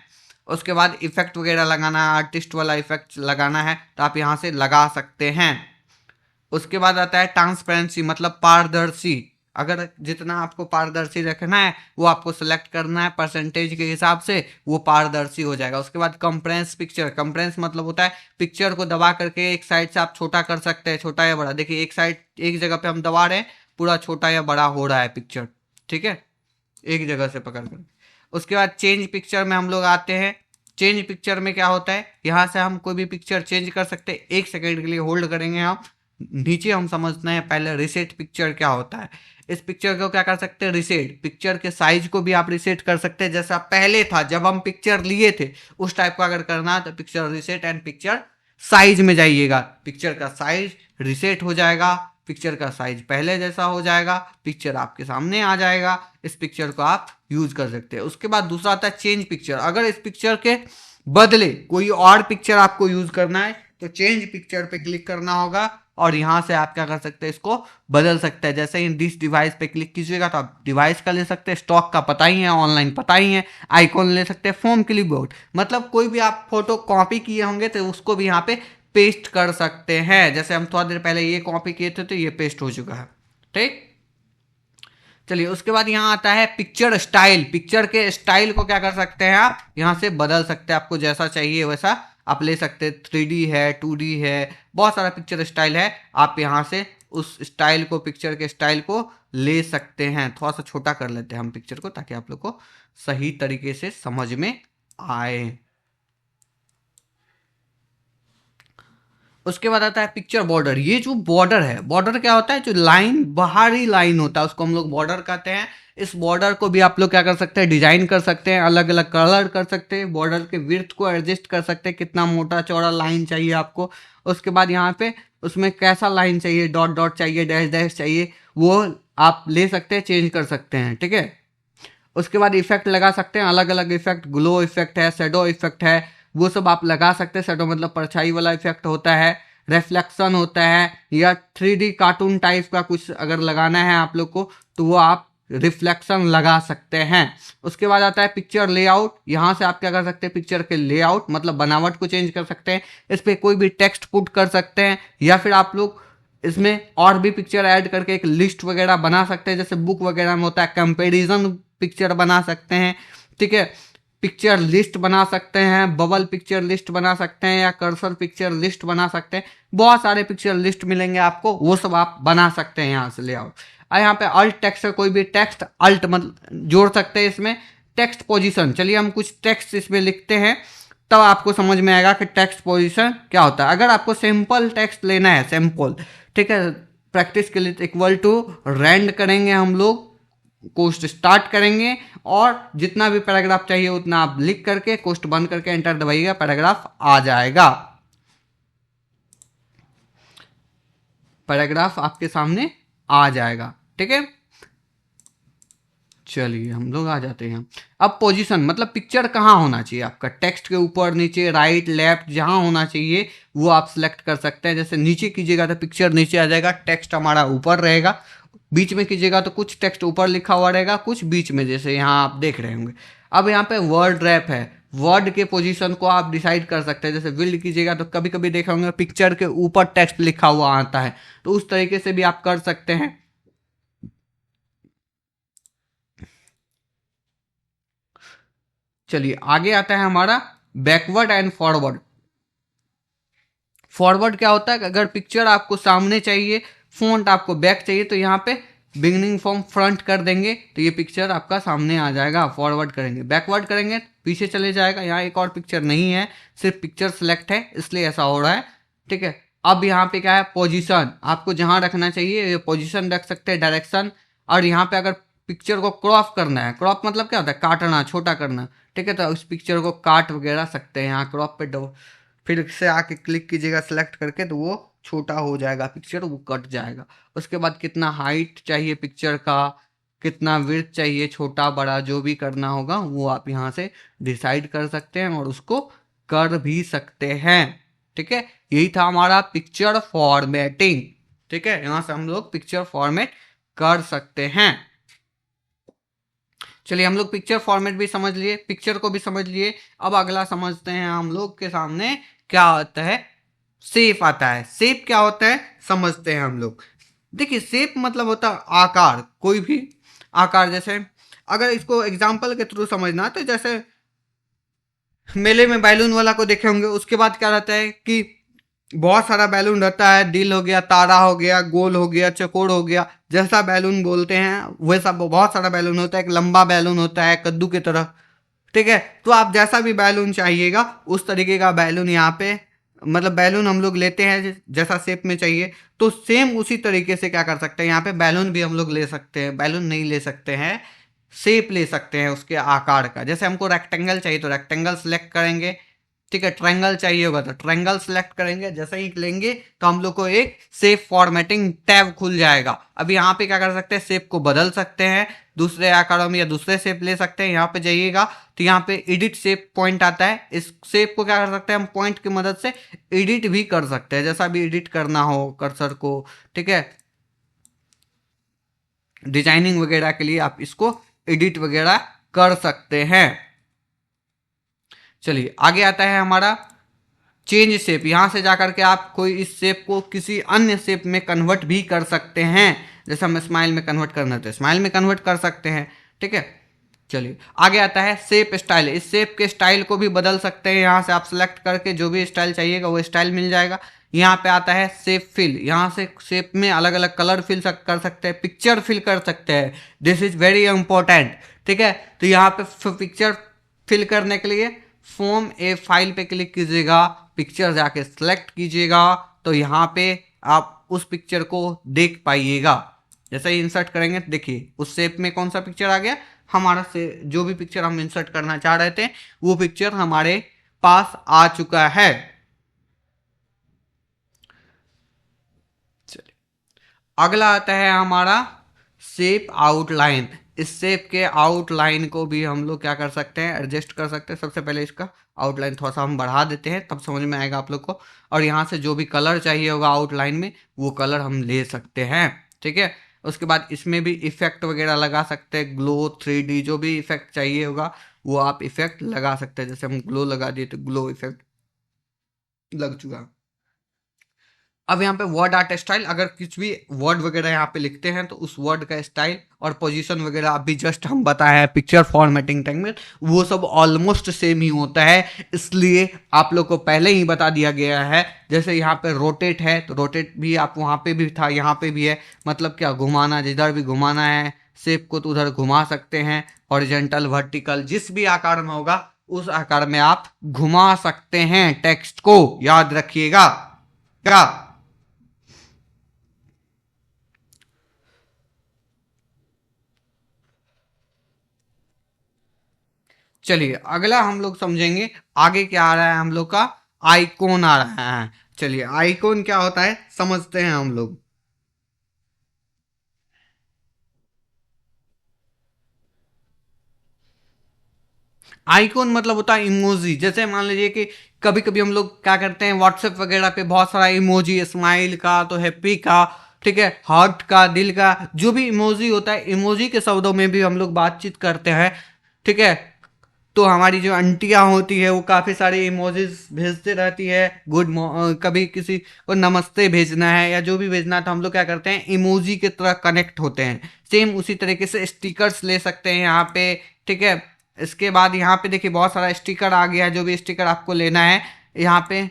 उसके बाद इफेक्ट वगैरह लगाना है, आर्टिस्ट वाला इफेक्ट लगाना है तो आप यहाँ से लगा सकते हैं। उसके बाद आता है ट्रांसपेरेंसी, मतलब पारदर्शी। अगर जितना आपको पारदर्शी रखना है वो आपको सेलेक्ट करना है परसेंटेज के हिसाब से, वो पारदर्शी हो जाएगा। उसके बाद कंप्रेस पिक्चर, कंप्रेस मतलब होता है पिक्चर को दबा करके एक साइड से आप छोटा कर सकते हैं, छोटा या बड़ा। देखिए एक साइड, एक जगह पे हम दबा रहे हैं, पूरा छोटा या बड़ा हो रहा है पिक्चर। ठीक है, एक जगह से पकड़ कर। उसके बाद चेंज पिक्चर में हम लोग आते हैं। चेंज पिक्चर में क्या होता है, यहाँ से हम कोई भी पिक्चर चेंज कर सकते हैं। 1 सेकेंड के लिए होल्ड करेंगे हम, नीचे हम समझते हैं पहले रिसेट पिक्चर क्या होता है। इस पिक्चर को क्या कर सकते हैं, रिसेट, पिक्चर के साइज को भी आप रिसेट कर सकते हैं, जैसा पहले था जब हम पिक्चर लिए थे उस टाइप का अगर करना है तो picture RISAT and picture size में जाइएगा, पिक्चर का साइज रिसेट हो जाएगा, पिक्चर का साइज पहले जैसा हो जाएगा, पिक्चर आपके सामने आ जाएगा। इस पिक्चर को आप यूज कर सकते हैं। उसके बाद दूसरा आता है चेंज पिक्चर, अगर इस पिक्चर के बदले कोई और पिक्चर आपको यूज करना है तो चेंज पिक्चर पे क्लिक करना होगा और यहाँ से आप क्या कर सकते हैं, इसको बदल सकते हैं। जैसे ही दिस डिवाइस पे क्लिक कीजिएगा तो आप डिवाइस का ले सकते हैं, स्टॉक का पता ही है, ऑनलाइन पता ही है, आइकॉन ले सकते हैं, फोम क्लिपबोर्ड, मतलब कोई भी आप फोटो कॉपी किए होंगे तो उसको भी यहाँ पे पेस्ट कर सकते हैं। जैसे हम थोड़ा देर पहले ये कॉपी किए थे तो ये पेस्ट हो चुका है। ठीक, चलिए उसके बाद यहाँ आता है पिक्चर स्टाइल। पिक्चर के स्टाइल को क्या कर सकते हैं, आप यहाँ से बदल सकते हैं, आपको जैसा चाहिए वैसा आप ले सकते हैं। 3D है, 2D है, बहुत सारा पिक्चर स्टाइल है, आप यहाँ से उस स्टाइल को, पिक्चर के स्टाइल को ले सकते हैं। थोड़ा सा छोटा कर लेते हैं हम पिक्चर को ताकि आप लोग को सही तरीके से समझ में आए। उसके बाद आता है पिक्चर बॉर्डर। ये जो बॉर्डर है, बॉर्डर क्या होता है, जो लाइन, बाहरी लाइन होता है उसको हम लोग बॉर्डर कहते हैं। इस बॉर्डर को भी आप लोग क्या कर सकते हैं, डिजाइन कर सकते हैं, अलग अलग कलर कर सकते हैं, बॉर्डर के विड्थ को एडजस्ट कर सकते हैं, कितना मोटा चौड़ा लाइन चाहिए आपको। उसके बाद यहाँ पे उसमें कैसा लाइन चाहिए, डॉट डॉट चाहिए, डैश डैश चाहिए, वो आप ले सकते हैं, चेंज कर सकते हैं। ठीक है, उसके बाद इफेक्ट लगा सकते हैं, अलग अलग इफेक्ट, ग्लो इफेक्ट है, शेडो इफेक्ट है, वो सब आप लगा सकते हैं। शेडो मतलब परछाई वाला इफेक्ट होता है, रिफ्लेक्शन होता है, या 3D कार्टून टाइप का कुछ अगर लगाना है आप लोग को तो वो आप रिफ्लेक्शन लगा सकते हैं। उसके बाद आता है पिक्चर लेआउट। यहाँ से आप क्या कर सकते हैं, पिक्चर के लेआउट मतलब बनावट को चेंज कर सकते हैं, इस पर कोई भी टेक्स्ट पुट कर सकते हैं, या फिर आप लोग इसमें और भी पिक्चर ऐड करके एक लिस्ट वगैरह बना सकते हैं, जैसे बुक वगैरह में होता है, कंपैरिजन पिक्चर बना सकते हैं। ठीक है, पिक्चर लिस्ट बना सकते हैं, बबल पिक्चर लिस्ट बना सकते हैं, या कर्सर पिक्चर लिस्ट बना सकते हैं, बहुत सारे पिक्चर लिस्ट मिलेंगे आपको, वो सब आप बना सकते हैं यहाँ से लेआउट। और यहाँ पे अल्ट टेक्स्ट है, कोई भी टेक्स्ट अल्ट मतलब जोड़ सकते हैं इसमें। टेक्स्ट पोजीशन, चलिए हम कुछ टेक्स्ट इसमें लिखते हैं तब आपको समझ में आएगा कि टेक्स्ट पोजीशन क्या होता है। अगर आपको सिंपल टेक्स्ट लेना है, सिंपल, ठीक है, प्रैक्टिस के लिए इक्वल टू रेंड करेंगे हम लोग, कोस्ट स्टार्ट करेंगे और जितना भी पैराग्राफ चाहिए उतना आप लिख करके कोस्ट बंद करके एंटर दबाइएगा, पैराग्राफ आ जाएगा। पैराग्राफ आपके सामने आ जाएगा। ठीक है, चलिए हम लोग आ जाते हैं। अब पोजीशन मतलब पिक्चर कहाँ होना चाहिए आपका, टेक्स्ट के ऊपर, नीचे, राइट, लेफ्ट, जहाँ होना चाहिए वो आप सिलेक्ट कर सकते हैं। जैसे नीचे कीजिएगा तो पिक्चर नीचे आ जाएगा, टेक्स्ट हमारा ऊपर रहेगा। बीच में कीजिएगा तो कुछ टेक्स्ट ऊपर लिखा हुआ रहेगा, कुछ बीच में, जैसे यहाँ आप देख रहे होंगे। अब यहाँ पे वर्ड रैप है, वर्ड के पोजीशन को आप डिसाइड कर सकते हैं। जैसे विल्ड कीजिएगा तो कभी कभी देखा होंगे पिक्चर के ऊपर टेक्स्ट लिखा हुआ आता है, तो उस तरीके से भी आप कर सकते हैं। चलिए आगे आता है हमारा बैकवर्ड एंड फॉरवर्ड। फॉरवर्ड क्या होता है, अगर पिक्चर आपको सामने चाहिए, फॉन्ट आपको बैक चाहिए, तो यहाँ पे बिगनिंग फ्रॉम फ्रंट कर देंगे तो ये पिक्चर आपका सामने आ जाएगा। फॉरवर्ड करेंगे, बैकवर्ड करेंगे पीछे चले जाएगा। यहाँ एक और पिक्चर नहीं है, सिर्फ पिक्चर सेलेक्ट है, इसलिए ऐसा हो रहा है। ठीक है, अब यहाँ पे क्या है, पोजीशन आपको जहाँ रखना चाहिए ये पोजीशन रख सकते हैं, डायरेक्शन। और यहाँ पे अगर पिक्चर को क्रॉप करना है, क्रॉप मतलब क्या होता है, काटना, छोटा करना। ठीक है, तो उस पिक्चर को काट वगैरह सकते हैं। यहाँ क्रॉप पे फिर से आके क्लिक कीजिएगा सेलेक्ट करके, तो वो छोटा हो जाएगा पिक्चर, वो कट जाएगा। उसके बाद कितना हाइट चाहिए पिक्चर का, कितना विड्थ चाहिए, छोटा बड़ा जो भी करना होगा वो आप यहाँ से डिसाइड कर सकते हैं और उसको कर भी सकते हैं। ठीक है, यही था हमारा पिक्चर फॉर्मेटिंग। ठीक है, यहाँ से हम लोग पिक्चर फॉर्मेट कर सकते हैं। चलिए हम लोग पिक्चर फॉर्मेट भी समझ लिए, पिक्चर को भी समझ लिए। अब अगला समझते हैं, हम लोग के सामने क्या आता है, शेप आता है। शेप क्या होता है समझते हैं हम लोग। देखिए शेप मतलब होता है आकार, कोई भी आकार। जैसे अगर इसको एग्जाम्पल के थ्रू समझना है तो जैसे मेले में बैलून वाला को देखे होंगे, उसके बाद क्या रहता है कि बहुत सारा बैलून रहता है, दिल हो गया, तारा हो गया, गोल हो गया, चकोर हो गया, जैसा बैलून बोलते हैं वैसा बहुत सारा बैलून होता है। एक लंबा बैलून होता है कद्दू की तरह। ठीक है, तो आप जैसा भी बैलून चाहिएगा उस तरीके का बैलून यहाँ पे, मतलब बैलून हम लोग लेते हैं जैसा शेप में चाहिए, तो सेम उसी तरीके से क्या कर सकते हैं, यहाँ पे बैलून भी हम लोग ले सकते हैं। बैलून नहीं ले सकते हैं, शेप ले सकते हैं उसके आकार का। जैसे हमको रेक्टेंगल चाहिए तो रेक्टेंगल सेलेक्ट करेंगे। ठीक है, ट्रायंगल चाहिए होगा तो ट्रायंगल सेलेक्ट करेंगे। जैसे ही लेंगे तो हम लोग को एक शेप फॉर्मेटिंग टैब खुल जाएगा। अभी यहाँ पे क्या कर सकते हैं, शेप को बदल सकते हैं दूसरे आकारों में या दूसरे शेप ले सकते हैं। यहाँ पे जाइएगा तो यहाँ पे एडिट शेप पॉइंट आता है, इस शेप को क्या कर सकते हैं हम पॉइंट की मदद से एडिट भी कर सकते हैं, जैसा भी एडिट करना हो कर्सर को। ठीक है, डिजाइनिंग वगैरह के लिए आप इसको एडिट वगैरह कर सकते हैं। चलिए आगे आता है हमारा चेंज शेप। यहां से जाकर के आप कोई इस शेप को किसी अन्य शेप में कन्वर्ट भी कर सकते हैं। जैसे हमें स्माइल में कन्वर्ट करना है तो स्माइल में कन्वर्ट कर सकते हैं। ठीक है, चलिए आगे आता है शेप स्टाइल। इस शेप के स्टाइल को भी बदल सकते हैं, यहाँ से आप सेलेक्ट करके जो भी स्टाइल चाहिएगा वो स्टाइल मिल जाएगा। यहाँ पे आता है शेप फिल, यहाँ से शेप में अलग अलग कलर फिल कर सकते हैं, पिक्चर फिल कर सकते हैं। This is very important. ठीक है, तो यहाँ पे पिक्चर फिल करने के लिए फॉर्म ए फाइल पे क्लिक कीजिएगा, पिक्चर जाके सेलेक्ट कीजिएगा, तो यहाँ पे आप उस पिक्चर को देख पाइएगा। जैसे ही इंसर्ट करेंगे देखिए उस शेप में कौन सा पिक्चर आ गया हमारा, से जो भी पिक्चर हम इंसर्ट करना चाह रहे थे वो पिक्चर हमारे पास आ चुका है। चलिए अगला आता है हमारा शेप आउटलाइन। इस शेप के आउटलाइन को भी हम लोग क्या कर सकते हैं, एडजस्ट कर सकते हैं। सबसे पहले इसका आउटलाइन थोड़ा सा हम बढ़ा देते हैं, तब समझ में आएगा आप लोग को। और यहाँ से जो भी कलर चाहिए होगा आउटलाइन में वो कलर हम ले सकते हैं। ठीक है, उसके बाद इसमें भी इफेक्ट वगैरह लगा सकते हैं, ग्लो 3D जो भी इफेक्ट चाहिए होगा वो आप इफेक्ट लगा सकते हैं। जैसे हम ग्लो लगा दिए तो ग्लो इफेक्ट लग चुका। अब यहाँ पे वर्ड आर्ट स्टाइल, अगर कुछ भी वर्ड वगैरह यहाँ पे लिखते हैं तो उस वर्ड का स्टाइल और पोजीशन वगैरह अभी जस्ट हम बताए हैं पिक्चर फॉर्मेटिंग टाइम में, वो सब ऑलमोस्ट सेम ही होता है, इसलिए आप लोग को पहले ही बता दिया गया है। जैसे यहाँ पे रोटेट है तो रोटेट भी आप वहाँ पे भी था, यहाँ पे भी है। मतलब क्या, घुमाना, जिधर भी घुमाना है शेप को तो उधर घुमा सकते हैं। हॉरिजॉन्टल, वर्टिकल, जिस भी आकार में होगा उस आकार में आप घुमा सकते हैं टेक्स्ट को, याद रखिएगा क्या। चलिए अगला हम लोग समझेंगे आगे क्या आ रहा है हम लोग का, आइकॉन आ रहा है। चलिए आइकॉन क्या होता है समझते हैं हम लोग। आइकॉन मतलब होता है इमोजी। जैसे मान लीजिए कि कभी कभी हम लोग क्या करते हैं व्हाट्सएप वगैरह पे बहुत सारा इमोजी, स्माइल का तो हैप्पी का, ठीक है, हार्ट का, दिल का, जो भी इमोजी होता है, इमोजी के शब्दों में भी हम लोग बातचीत करते हैं, ठीक है। तो हमारी जो आंटियां होती है वो काफ़ी सारी इमोजीज भेजते रहती है। कभी किसी को नमस्ते भेजना है या जो भी भेजना है तो हम लोग क्या करते हैं इमोजी की तरह कनेक्ट होते हैं। सेम उसी तरीके से स्टिकर्स ले सकते हैं यहाँ पे, ठीक है। इसके बाद यहाँ पे देखिए बहुत सारा स्टिकर आ गया है, जो भी स्टिकर आपको लेना है यहाँ पे।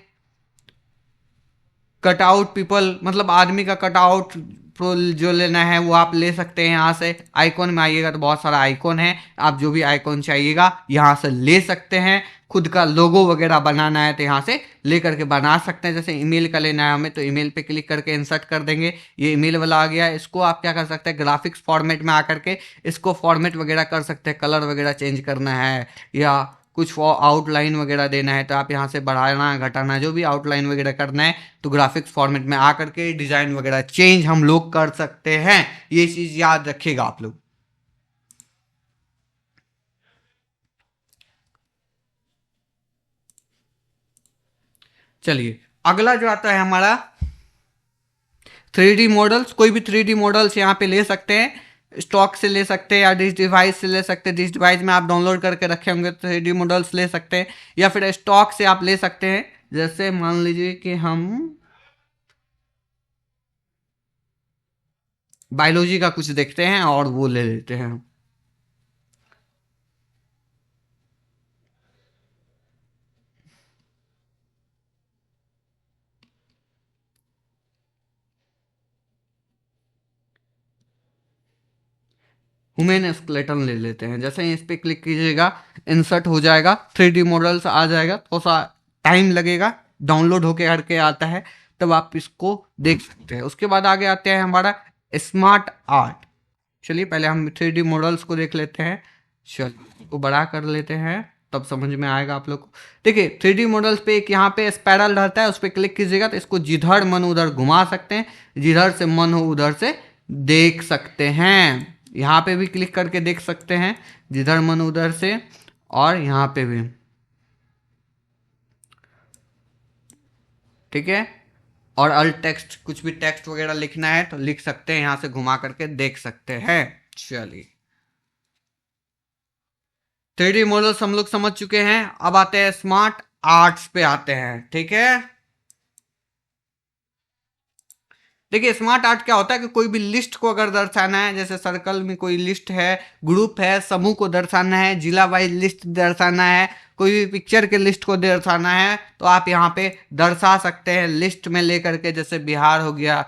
कटआउट पीपल मतलब आदमी का कटआउट जो लेना है वो आप ले सकते हैं यहाँ से। आइकॉन में आइएगा तो बहुत सारा आइकॉन है, आप जो भी आइकॉन चाहिएगा यहाँ से ले सकते हैं। खुद का लोगो वगैरह बनाना है तो यहाँ से ले करके बना सकते हैं। जैसे ईमेल का लेना है हमें तो ईमेल पे क्लिक करके इंसर्ट कर देंगे, ये ईमेल वाला आ गया। इसको आप क्या कर सकते हैं ग्राफिक्स फॉर्मेट में आकर के इसको फॉर्मेट वगैरह कर सकते हैं, कलर वगैरह चेंज करना है या कुछ आउटलाइन वगैरह देना है तो आप यहाँ से बढ़ाना घटाना जो भी आउटलाइन वगैरह करना है तो ग्राफिक्स फॉर्मेट में आकर के डिज़ाइन वगैरह चेंज हम लोग कर सकते हैं। ये चीज़ याद रखिएगा आप लोग। चलिए अगला जो आता है हमारा 3D मॉडल्स। कोई भी 3D मॉडल्स यहाँ पे ले सकते हैं, स्टॉक से ले सकते हैं या डिस डिवाइस से ले सकते हैं। डिस डिवाइस में आप डाउनलोड करके रखे होंगे तो 3D मॉडल्स ले सकते हैं या फिर स्टॉक से आप ले सकते हैं। जैसे मान लीजिए कि हम बायोलॉजी का कुछ देखते हैं और वो ले लेते हैं। ह्यूमन स्केलेटन ले लेते हैं। जैसे ही इस पर क्लिक कीजिएगा इंसर्ट हो जाएगा, 3D मॉडल्स आ जाएगा। थोड़ा सा टाइम लगेगा, डाउनलोड होके करके आता है, तब आप इसको देख सकते हैं। उसके बाद आगे आते हैं हमारा स्मार्ट आर्ट। चलिए पहले हम 3D मॉडल्स को देख लेते हैं। चलिए इसको बड़ा कर लेते हैं तब समझ में आएगा आप लोग को। देखिए 3D मॉडल्स पे एक यहाँ पे स्पाइरल रहता है, उस पर क्लिक कीजिएगा तो इसको जिधर मन उधर घुमा सकते हैं, जिधर से मन हो उधर से देख सकते हैं। यहाँ पे भी क्लिक करके देख सकते हैं जिधर मन उधर से, और यहाँ पे भी, ठीक है। और अल्ट टेक्स्ट कुछ भी टेक्स्ट वगैरह लिखना है तो लिख सकते हैं, यहाँ से घुमा करके देख सकते हैं। चलिए 3D मॉडल्स हम लोग समझ चुके हैं। अब आते हैं स्मार्ट आर्ट्स पे आते हैं, ठीक है। देखिए स्मार्ट आर्ट क्या होता है कि कोई भी लिस्ट को अगर दर्शाना है, जैसे सर्कल में कोई लिस्ट है, ग्रुप है, समूह को दर्शाना है, जिला वाइज लिस्ट दर्शाना है, कोई भी पिक्चर के लिस्ट को दर्शाना है तो आप यहाँ पे दर्शा सकते हैं लिस्ट में लेकर के। जैसे बिहार हो गया,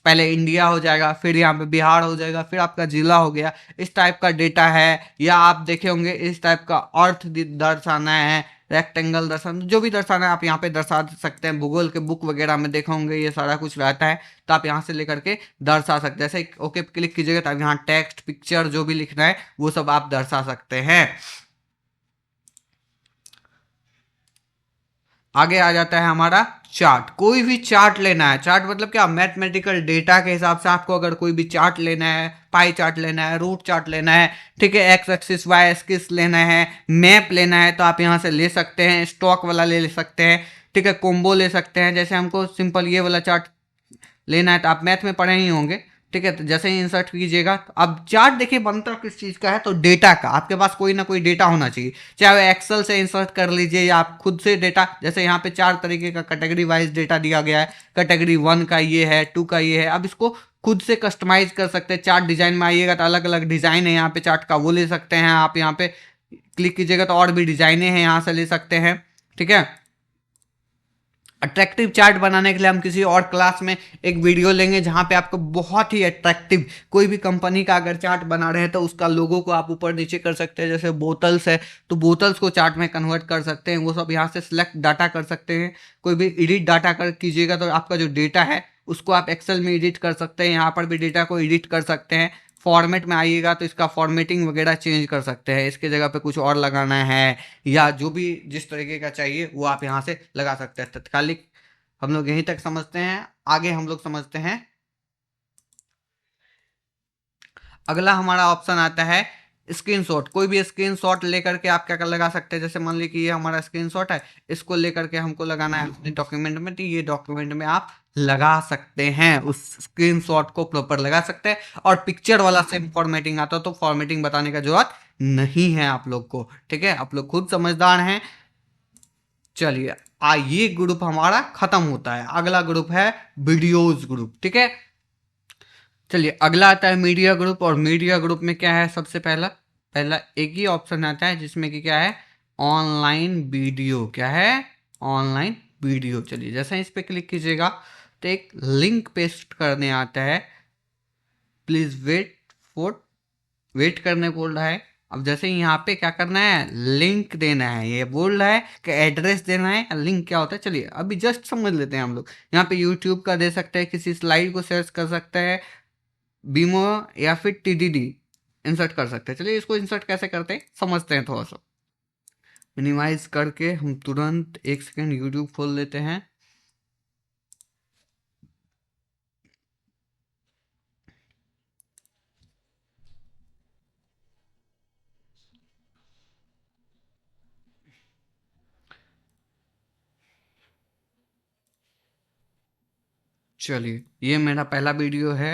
पहले इंडिया हो जाएगा, फिर यहाँ पे बिहार हो जाएगा, फिर आपका जिला हो गया, इस टाइप का डेटा है। या आप देखे होंगे इस टाइप का अर्थ दर्शाना है, रेक्टेंगल दर्शाना, जो भी दर्शाना है आप यहाँ पे दर्शा सकते हैं। भूगोल के बुक वगैरह में देखा होंगे ये सारा कुछ रहता है, तो आप यहाँ से लेकर के दर्शा सकते हैं। जैसे ओके क्लिक कीजिएगा तो यहाँ टेक्स्ट पिक्चर जो भी लिखना है वो सब आप दर्शा सकते हैं। आगे आ जाता है हमारा चार्ट। कोई भी चार्ट लेना है, चार्ट मतलब क्या, मैथमेटिकल डेटा के हिसाब से आपको अगर कोई भी चार्ट लेना है, पाई चार्ट लेना है, रूट चार्ट लेना है, ठीक है, एक्स एक्सिस वाई एक्सिस लेना है, मैप लेना है तो आप यहाँ से ले सकते हैं। स्टॉक वाला ले सकते हैं, ठीक है, कोम्बो ले सकते हैं। जैसे हमको सिंपल ये वाला चार्ट लेना है तो आप मैथ में पढ़े ही होंगे, ठीक है। तो जैसे ही इंसर्ट कीजिएगा तो अब चार्ट देखिए बनता किस चीज़ का है, तो डेटा का। आपके पास कोई ना कोई डेटा होना चाहिए, चाहे वो एक्सेल से इंसर्ट कर लीजिए या आप खुद से डेटा। जैसे यहाँ पे 4 तरीके का कैटेगरी वाइज डेटा दिया गया है, कैटेगरी 1 का ये है, 2 का ये है। अब इसको खुद से कस्टमाइज कर सकते हैं। चार्ट डिजाइन में आइएगा तो अलग अलग डिजाइन है यहाँ पे चार्ट का, वो ले सकते हैं आप। यहाँ पे क्लिक कीजिएगा तो और भी डिजाइने हैं, यहाँ से ले सकते हैं, ठीक है। अट्रैक्टिव चार्ट बनाने के लिए हम किसी और क्लास में एक वीडियो लेंगे जहां पे आपको बहुत ही अट्रैक्टिव कोई भी कंपनी का अगर चार्ट बना रहे हैं तो उसका लोगो को आप ऊपर नीचे कर सकते हैं। जैसे बोतल्स है तो बोतल्स को चार्ट में कन्वर्ट कर सकते हैं, वो सब यहाँ से सिलेक्ट डाटा कर सकते हैं। कोई भी एडिट डाटा कर कीजिएगा तो आपका जो डेटा है उसको आप एक्सेल में एडिट कर सकते हैं, यहाँ पर भी डेटा को एडिट कर सकते हैं। फॉर्मेट में आइएगा तो इसका फॉर्मेटिंग वगैरह चेंज कर सकते हैं, इसके जगह पे कुछ और लगाना है या जो भी जिस तरीके का चाहिए वो आप यहाँ से लगा सकते हैं। तत्कालिक हम लोग यहीं तक समझते हैं। आगे हम लोग समझते हैं, अगला हमारा ऑप्शन आता है स्क्रीनशॉट, कोई भी स्क्रीनशॉट लेकर के आप क्या कर लगा सकते हैं। जैसे मान लीजिए कि ये हमारा स्क्रीनशॉट है, इसको लेकर के हमको लगाना है अपने डॉक्यूमेंट में, तो ये डॉक्यूमेंट में आप लगा सकते हैं, उस स्क्रीनशॉट को प्रॉपर लगा सकते हैं। और पिक्चर वाला सेम फॉर्मेटिंग आता है, तो फॉर्मेटिंग बताने का जरूरत नहीं है आप लोग को, ठीक है, आप लोग खुद समझदार हैं। चलिए ये ग्रुप हमारा खत्म होता है, अगला ग्रुप है वीडियोज ग्रुप, ठीक है। चलिए अगला आता है मीडिया ग्रुप। और मीडिया ग्रुप में क्या है, सबसे पहला पहला एक ही ऑप्शन आता है जिसमें कि क्या है, ऑनलाइन वीडियो। क्या है, ऑनलाइन वीडियो। चलिए जैसे इस पे क्लिक कीजिएगा तो एक लिंक पेस्ट करने आता है, प्लीज वेट करने बोल रहा है। अब जैसे ही यहाँ पे क्या करना है, लिंक देना है, ये बोल रहा है कि एड्रेस देना है। लिंक क्या होता है, चलिए अभी जस्ट समझ लेते हैं हम लोग। यहाँ पे यूट्यूब का दे सकते हैं, किसी स्लाइड को सर्च कर सकते हैं, बीमो या फिर टीडीडी इंसर्ट कर सकते हैं। चलिए इसको इंसर्ट कैसे करते हैं समझते हैं। थोड़ा सा मिनिमाइज करके हम तुरंत एक सेकेंड यूट्यूब खोल लेते हैं। चलिए ये मेरा पहला वीडियो है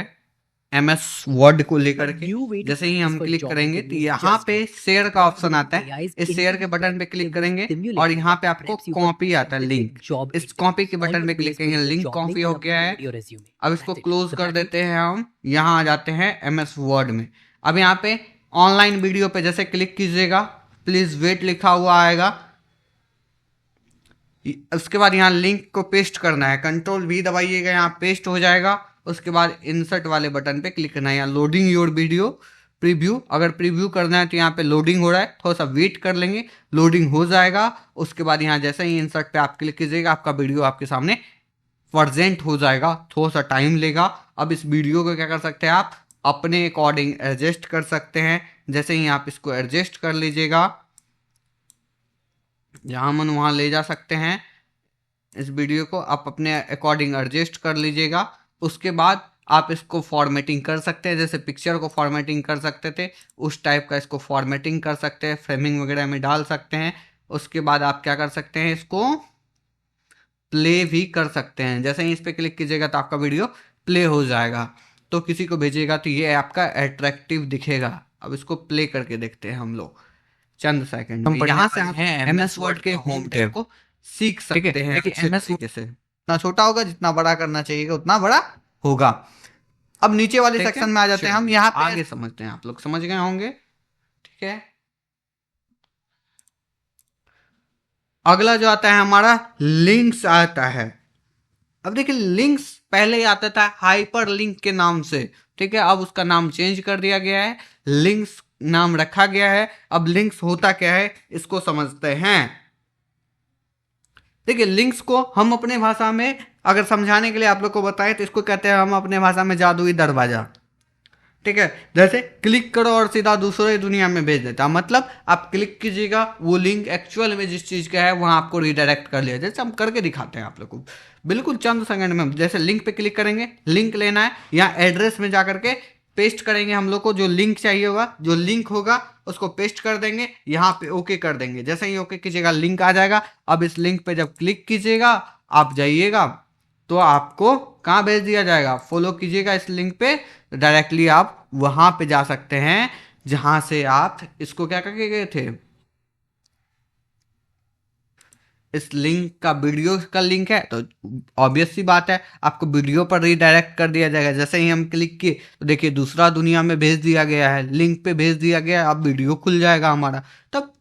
एमएस वर्ड को लेकर के। जैसे ही हम क्लिक करेंगे तो यहाँ पे शेयर का ऑप्शन आता है, इस शेयर के बटन पे क्लिक करेंगे और यहाँ पे आपको कॉपी आता है लिंक। इस कॉपी के बटन पे क्लिक करेंगे, लिंक कॉपी हो गया है। अब इसको क्लोज कर देते हैं हम, यहाँ आ जाते हैं एमएस वर्ड में। अब यहाँ पे ऑनलाइन वीडियो पे जैसे क्लिक कीजिएगा, प्लीज वेट लिखा हुआ आएगा। उसके बाद यहाँ लिंक को पेस्ट करना है, कंट्रोल भी दबाइएगा, यहाँ पेस्ट हो जाएगा। उसके बाद इंसर्ट वाले बटन पे क्लिक करना है, यहाँ लोडिंग योर वीडियो प्रीव्यू। अगर प्रीव्यू करना है तो यहाँ पे लोडिंग हो रहा है, थोड़ा सा वेट कर लेंगे, लोडिंग हो जाएगा। उसके बाद यहाँ जैसे ही इंसर्ट पे आप क्लिक कीजिएगा, आपका वीडियो आपके सामने प्रेजेंट हो जाएगा, थोड़ा सा टाइम लेगा। अब इस वीडियो को क्या कर सकते हैं, आप अपने अकॉर्डिंग एडजस्ट कर सकते हैं। जैसे ही आप इसको एडजस्ट कर लीजिएगा, जहाँ मन वहाँ ले जा सकते हैं। इस वीडियो को आप अपने अकॉर्डिंग एडजस्ट कर लीजिएगा। उसके बाद आप इसको फॉर्मेटिंग कर सकते हैं, जैसे पिक्चर को फॉर्मेटिंग कर सकते थे उस टाइप का इसको फॉर्मेटिंग कर सकते हैं, फ्रेमिंग वगैरह में डाल सकते हैं। उसके बाद आप क्या कर सकते हैं, इसको प्ले भी कर सकते हैं। जैसे ही इस पर क्लिक कीजिएगा तो आपका वीडियो प्ले हो जाएगा, तो किसी को भेजिएगा तो ये आपका अट्रैक्टिव दिखेगा। अब इसको प्ले करके देखते हैं हम लोग चंद सेकंड में। यहाँ से आप एमएस वर्ड के होम टैब को सीख सकते हैं एमएस कैसे। इतना छोटा होगा, जितना बड़ा करना चाहिए उतना बड़ा होगा। अब नीचे वाले सेक्शन में आ जाते हैं हम, यहाँ पे आगे समझते हैं, आप लोग समझ गए होंगे, ठीक है। अगला जो आता है हमारा लिंक्स आता है। अब देखिए लिंक्स पहले आता था हाइपर लिंक के नाम से, ठीक है, अब उसका नाम चेंज कर दिया गया है, लिंक्स नाम रखा गया है। अब लिंक्स होता क्या है इसको समझते हैं। देखिए लिंक्स को हम अपने भाषा में अगर समझाने के लिए आप लोग को बताएं तो इसको कहते हैं हम अपने भाषा में जादुई दरवाजा, ठीक है। जैसे क्लिक करो और सीधा दूसरे दुनिया में भेज देता, मतलब आप क्लिक कीजिएगा, वो लिंक एक्चुअल में जिस चीज़ का है वहाँ आपको रिडायरेक्ट कर लिया। जैसे हम करके दिखाते हैं आप लोग को बिल्कुल चंद सेकंड में। जैसे लिंक पे क्लिक करेंगे, लिंक लेना है, यहाँ एड्रेस में जा करके पेस्ट करेंगे हम लोग को जो लिंक चाहिए होगा, जो लिंक होगा उसको पेस्ट कर देंगे, यहाँ पे ओके कर देंगे। जैसे ही ओके कीजिएगा लिंक आ जाएगा। अब इस लिंक पे जब क्लिक कीजिएगा आप जाइएगा तो आपको कहाँ भेज दिया जाएगा, फॉलो कीजिएगा इस लिंक पे, डायरेक्टली आप वहां पे जा सकते हैं जहां से आप इसको क्या करके गए थे। इस लिंक का वीडियो का लिंक है तो ऑब्वियस सी बात है आपको वीडियो पर रीडायरेक्ट कर दिया जाएगा। जैसे ही हम क्लिक किए तो देखिए दूसरा दुनिया में भेज दिया गया है, लिंक पे भेज दिया गया है, अब वीडियो खुल जाएगा हमारा। तब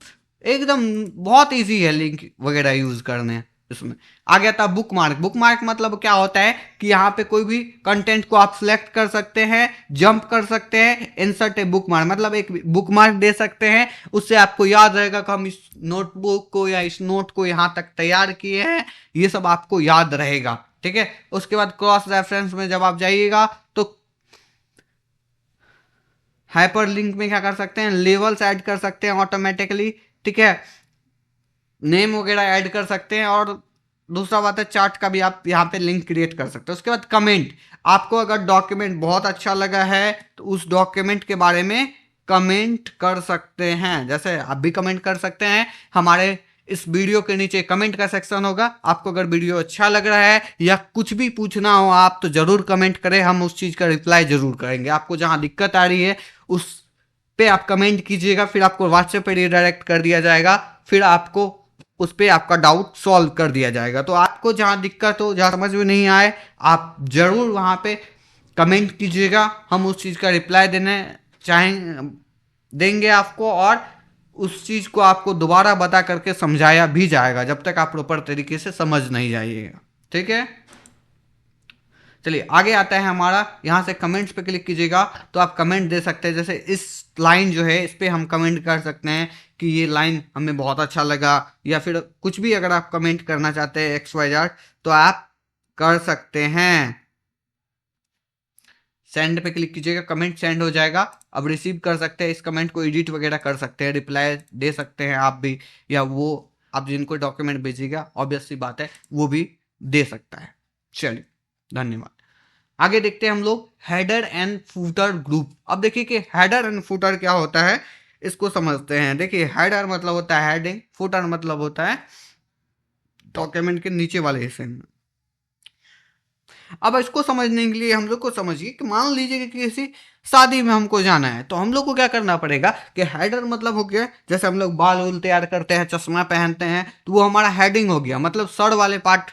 एकदम बहुत इजी है लिंक वगैरह यूज करने। इसमें आ गया था बुक मार्क। बुक मार्क मतलब क्या होता है कि यहाँ पे कोई भी कंटेंट को आप सिलेक्ट कर सकते हैं, जंप कर सकते हैं, इंसर्ट ए बुक मार्क मतलब एक बुक मार्क दे सकते हैं। उससे आपको याद रहेगा कि हम इस नोटबुक को या इस नोट को यहाँ तक तैयार किए हैं, ये सब आपको याद रहेगा, ठीक है। उसके बाद क्रॉस रेफरेंस में जब आप जाइएगा तो हाइपर लिंक में क्या कर सकते हैं, लेवल्स ऐड कर सकते हैं ऑटोमेटिकली, ठीक है, नेम वगैरह ऐड कर सकते हैं। और दूसरा बात है चार्ट का भी आप यहाँ पे लिंक क्रिएट कर सकते हैं। उसके बाद कमेंट, आपको अगर डॉक्यूमेंट बहुत अच्छा लगा है तो उस डॉक्यूमेंट के बारे में कमेंट कर सकते हैं। जैसे आप भी कमेंट कर सकते हैं, हमारे इस वीडियो के नीचे कमेंट का सेक्शन होगा। आपको अगर वीडियो अच्छा लग रहा है या कुछ भी पूछना हो आप तो जरूर कमेंट करें, हम उस चीज़ का रिप्लाई जरूर करेंगे। आपको जहां दिक्कत आ रही है उस पे आप कमेंट कीजिएगा, फिर आपको व्हाट्सएप पे रिडायरेक्ट कर दिया जाएगा, फिर आपको उस पर आपका डाउट सॉल्व कर दिया जाएगा। तो आपको जहां दिक्कत हो, जहां समझ में नहीं आए, आप जरूर वहां पे कमेंट कीजिएगा, हम उस चीज़ का रिप्लाई देंगे आपको, और उस चीज़ को आपको दोबारा बता करके समझाया भी जाएगा जब तक आप प्रॉपर तरीके से समझ नहीं जाइएगा। ठीक है, चलिए आगे आता है हमारा, यहाँ से कमेंट्स पे क्लिक कीजिएगा तो आप कमेंट दे सकते हैं। जैसे इस लाइन जो है इस पे हम कमेंट कर सकते हैं कि ये लाइन हमें बहुत अच्छा लगा, या फिर कुछ भी अगर आप कमेंट करना चाहते हैं XYZ तो आप कर सकते हैं। सेंड पे क्लिक कीजिएगा, कमेंट सेंड हो जाएगा। अब रिसीव कर सकते हैं, इस कमेंट को एडिट वगैरह कर सकते हैं, रिप्लाई दे सकते हैं आप भी, या वो आप जिनको डॉक्यूमेंट भेजिएगा ऑब्वियस सी बात है वो भी दे सकता है। चलिए धन्यवाद। आगे देखते हैं हम लोग हेडर एंड फूटर ग्रुप। अब देखिए कि हेडर एंड फूटर क्या होता है, इसको समझते हैं। देखिए हेडर मतलब होता है हेडिंग, फूटर मतलब होता है डॉक्यूमेंट के नीचे वाले हिस्से में। अब इसको समझने के लिए हम लोग को समझिए कि मान लीजिए कि किसी शादी में हमको जाना है, तो हम लोग को क्या करना पड़ेगा कि हेडर मतलब हो गया, जैसे हम लोग बाल उल तैयार करते हैं, चश्मा पहनते हैं, तो वो हमारा हेडिंग हो गया, मतलब सर वाले पार्ट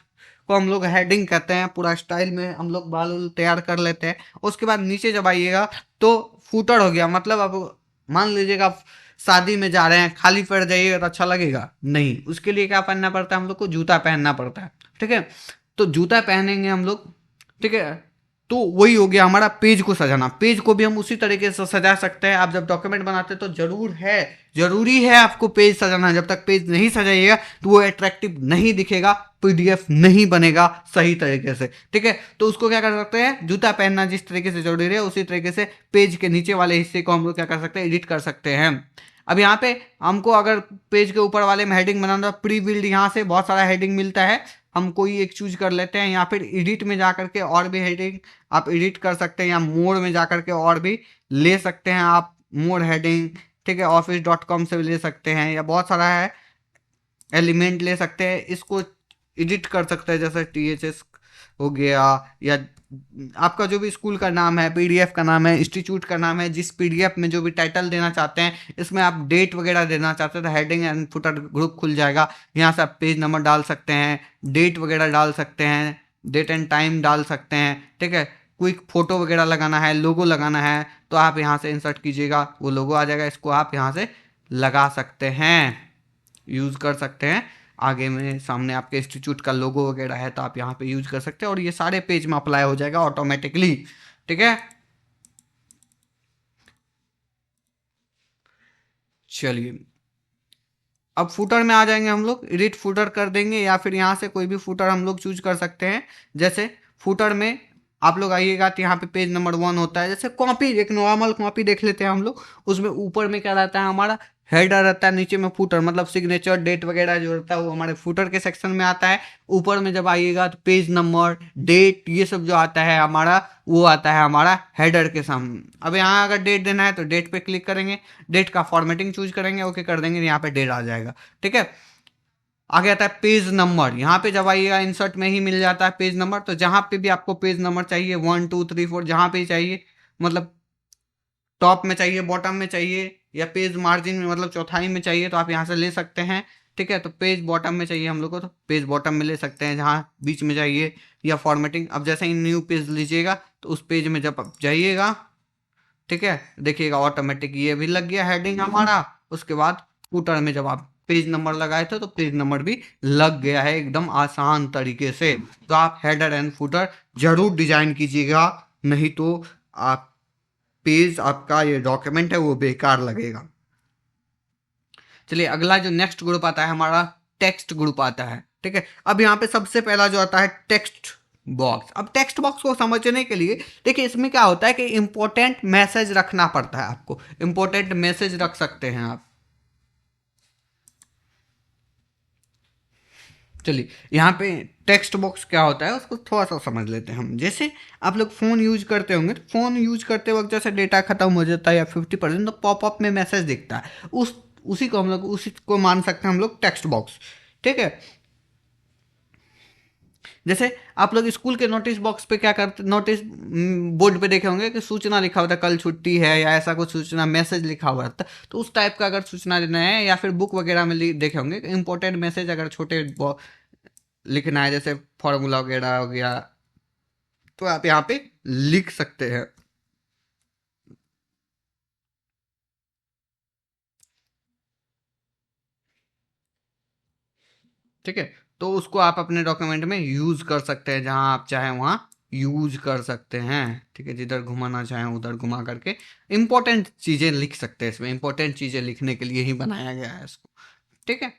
को हम लोग हेडिंग कहते हैं। पूरा स्टाइल में हम लोग बाल उल तैयार कर लेते हैं। उसके बाद नीचे जब आइएगा तो फूटर हो गया, मतलब अब मान लीजिएगा आप शादी में जा रहे हैं, खाली पैर जाइएगा तो अच्छा लगेगा नहीं, उसके लिए क्या पहनना पड़ता है, हम लोग को जूता पहनना पड़ता है। ठीक है, तो जूता पहनेंगे हम लोग। ठीक है, तो वही हो गया हमारा पेज को सजाना। पेज को भी हम उसी तरीके से सजा सकते हैं। आप जब डॉक्यूमेंट बनाते हैं तो जरूरी है आपको पेज सजाना। जब तक पेज नहीं सजाइएगा तो वो अट्रैक्टिव नहीं दिखेगा, PDF नहीं बनेगा सही तरीके से। ठीक है, तो उसको क्या कर सकते हैं, जूता पहनना जिस तरीके से जरूरी है उसी तरीके से पेज के नीचे वाले हिस्से को हम लोग क्या कर सकते हैं, एडिट कर सकते हैं। अब यहाँ पे हमको अगर पेज के ऊपर वाले में हेडिंग बनाना, प्री बिल्ड यहाँ से बहुत सारा हेडिंग मिलता है, हम कोई एक चूज कर लेते हैं, या फिर एडिट में जा करके और भी हेडिंग आप एडिट कर सकते हैं, या मोड में जा करके और भी ले सकते हैं आप मोड हेडिंग। ठीक है, office.com से भी ले सकते हैं, या बहुत सारा है एलिमेंट ले सकते हैं, इसको एडिट कर सकते हैं। जैसे THS हो गया, या आपका जो भी स्कूल का नाम है, PDF का नाम है, इंस्टीट्यूट का नाम है, जिस PDF में जो भी टाइटल देना चाहते हैं, इसमें आप डेट वगैरह देना चाहते हैं तो हेडिंग एंड फुटर ग्रुप खुल जाएगा। यहाँ से आप पेज नंबर डाल सकते हैं, डेट वगैरह डाल सकते हैं, डेट एंड टाइम डाल सकते हैं। ठीक है, कोई फोटो वगैरह लगाना है, लोगो लगाना है तो आप यहाँ से इंसर्ट कीजिएगा, वो लोगो आ जाएगा, इसको आप यहाँ से लगा सकते हैं, यूज़ कर सकते हैं। आगे में सामने आपके इंस्टीट्यूट का लोगो वगैरह है तो आप यहाँ पे यूज कर सकते हैं, और ये सारे पेज में अप्लाई हो जाएगा ऑटोमेटिकली। ठीक है, चलिए अब फुटर में आ जाएंगे हम लोग, एडिट फुटर कर देंगे, या फिर यहाँ से कोई भी फुटर हम लोग चूज कर सकते हैं। जैसे फुटर में आप लोग आइएगा तो यहाँ पे पेज नंबर 1 होता है। जैसे कॉपी, एक नॉर्मल कॉपी देख लेते हैं हम लोग, उसमें ऊपर में क्या रहता है, हमारा हेडर रहता है, नीचे में फुटर मतलब सिग्नेचर डेट वगैरह जो रहता है वो हमारे फुटर के सेक्शन में आता है। ऊपर में जब आइएगा तो पेज नंबर, डेट, ये सब जो आता है हमारा, वो आता है हमारा हेडर के सामने। अब यहाँ अगर डेट देना है तो डेट पे क्लिक करेंगे, डेट का फॉर्मेटिंग चूज करेंगे, ओके कर देंगे, यहाँ पे डेट आ जाएगा। ठीक है, आगे आता है पेज नंबर। यहाँ पे जब आइएगा इंसर्ट में ही मिल जाता है पेज नंबर, तो जहाँ पे भी आपको पेज नंबर चाहिए 1 2 3 4 जहाँ पे चाहिए, मतलब टॉप में चाहिए, बॉटम में चाहिए, या पेज मार्जिन में मतलब चौथाई में चाहिए तो आप यहाँ से ले सकते हैं। ठीक है, तो पेज बॉटम में चाहिए हम लोग को तो पेज बॉटम में ले सकते हैं, जहाँ बीच में चाहिए, या फॉर्मेटिंग। अब जैसे ही न्यू पेज लीजिएगा तो उस पेज में जब आप जाइएगा, ठीक है, देखिएगा ऑटोमेटिक ये भी लग गया हेडिंग हमारा। उसके बाद फुटर में जब आप पेज नंबर लगाए थे तो पेज नंबर भी लग गया है एकदम आसान तरीके से। तो आप हेडर एंड फुटर जरूर डिजाइन कीजिएगा, नहीं तो आप पेज आपका ये डॉक्यूमेंट है वो बेकार लगेगा। चलिए अगला जो नेक्स्ट ग्रुप आता है हमारा, टेक्स्ट ग्रुप आता है। ठीक है, अब यहाँ पे सबसे पहला जो आता है टेक्स्ट बॉक्स। अब टेक्स्ट बॉक्स को समझने के लिए देखिए इसमें क्या होता है कि इंपॉर्टेंट मैसेज रखना पड़ता है आपको, इंपॉर्टेंट मैसेज रख सकते हैं आप। चलिए यहाँ पे टेक्स्ट बॉक्स क्या होता है उसको थोड़ा सा समझ लेते हैं हम। जैसे आप लोग फ़ोन यूज करते होंगे तो फ़ोन यूज करते वक्त जैसे डेटा खत्म हो जाता है या 50% तो पॉपअप में मैसेज दिखता है, उसी को हम लोग उसी को मान सकते हैं हम लोग टेक्स्ट बॉक्स। ठीक है। जैसे आप लोग स्कूल के नोटिस बॉक्स पे क्या करते, नोटिस बोर्ड पे देखे होंगे कि सूचना लिखा होता है, कल छुट्टी है या ऐसा कुछ सूचना मैसेज लिखा हुआ रहता है, तो उस टाइप का अगर सूचना देना है या फिर बुक वगैरह में देखे होंगे इंपॉर्टेंट मैसेज अगर छोटे लिखना है जैसे फॉर्मूला वगैरह हो गया, तो आप यहाँ पे लिख सकते हैं। ठीक है। तो उसको आप अपने डॉक्यूमेंट में यूज कर सकते हैं, जहां आप चाहें वहां यूज कर सकते हैं। ठीक है। जिधर घुमाना चाहें उधर घुमा करके इंपॉर्टेंट चीजें लिख सकते हैं। इसमें इंपॉर्टेंट चीजें लिखने के लिए ही बनाया गया है इसको। ठीक है।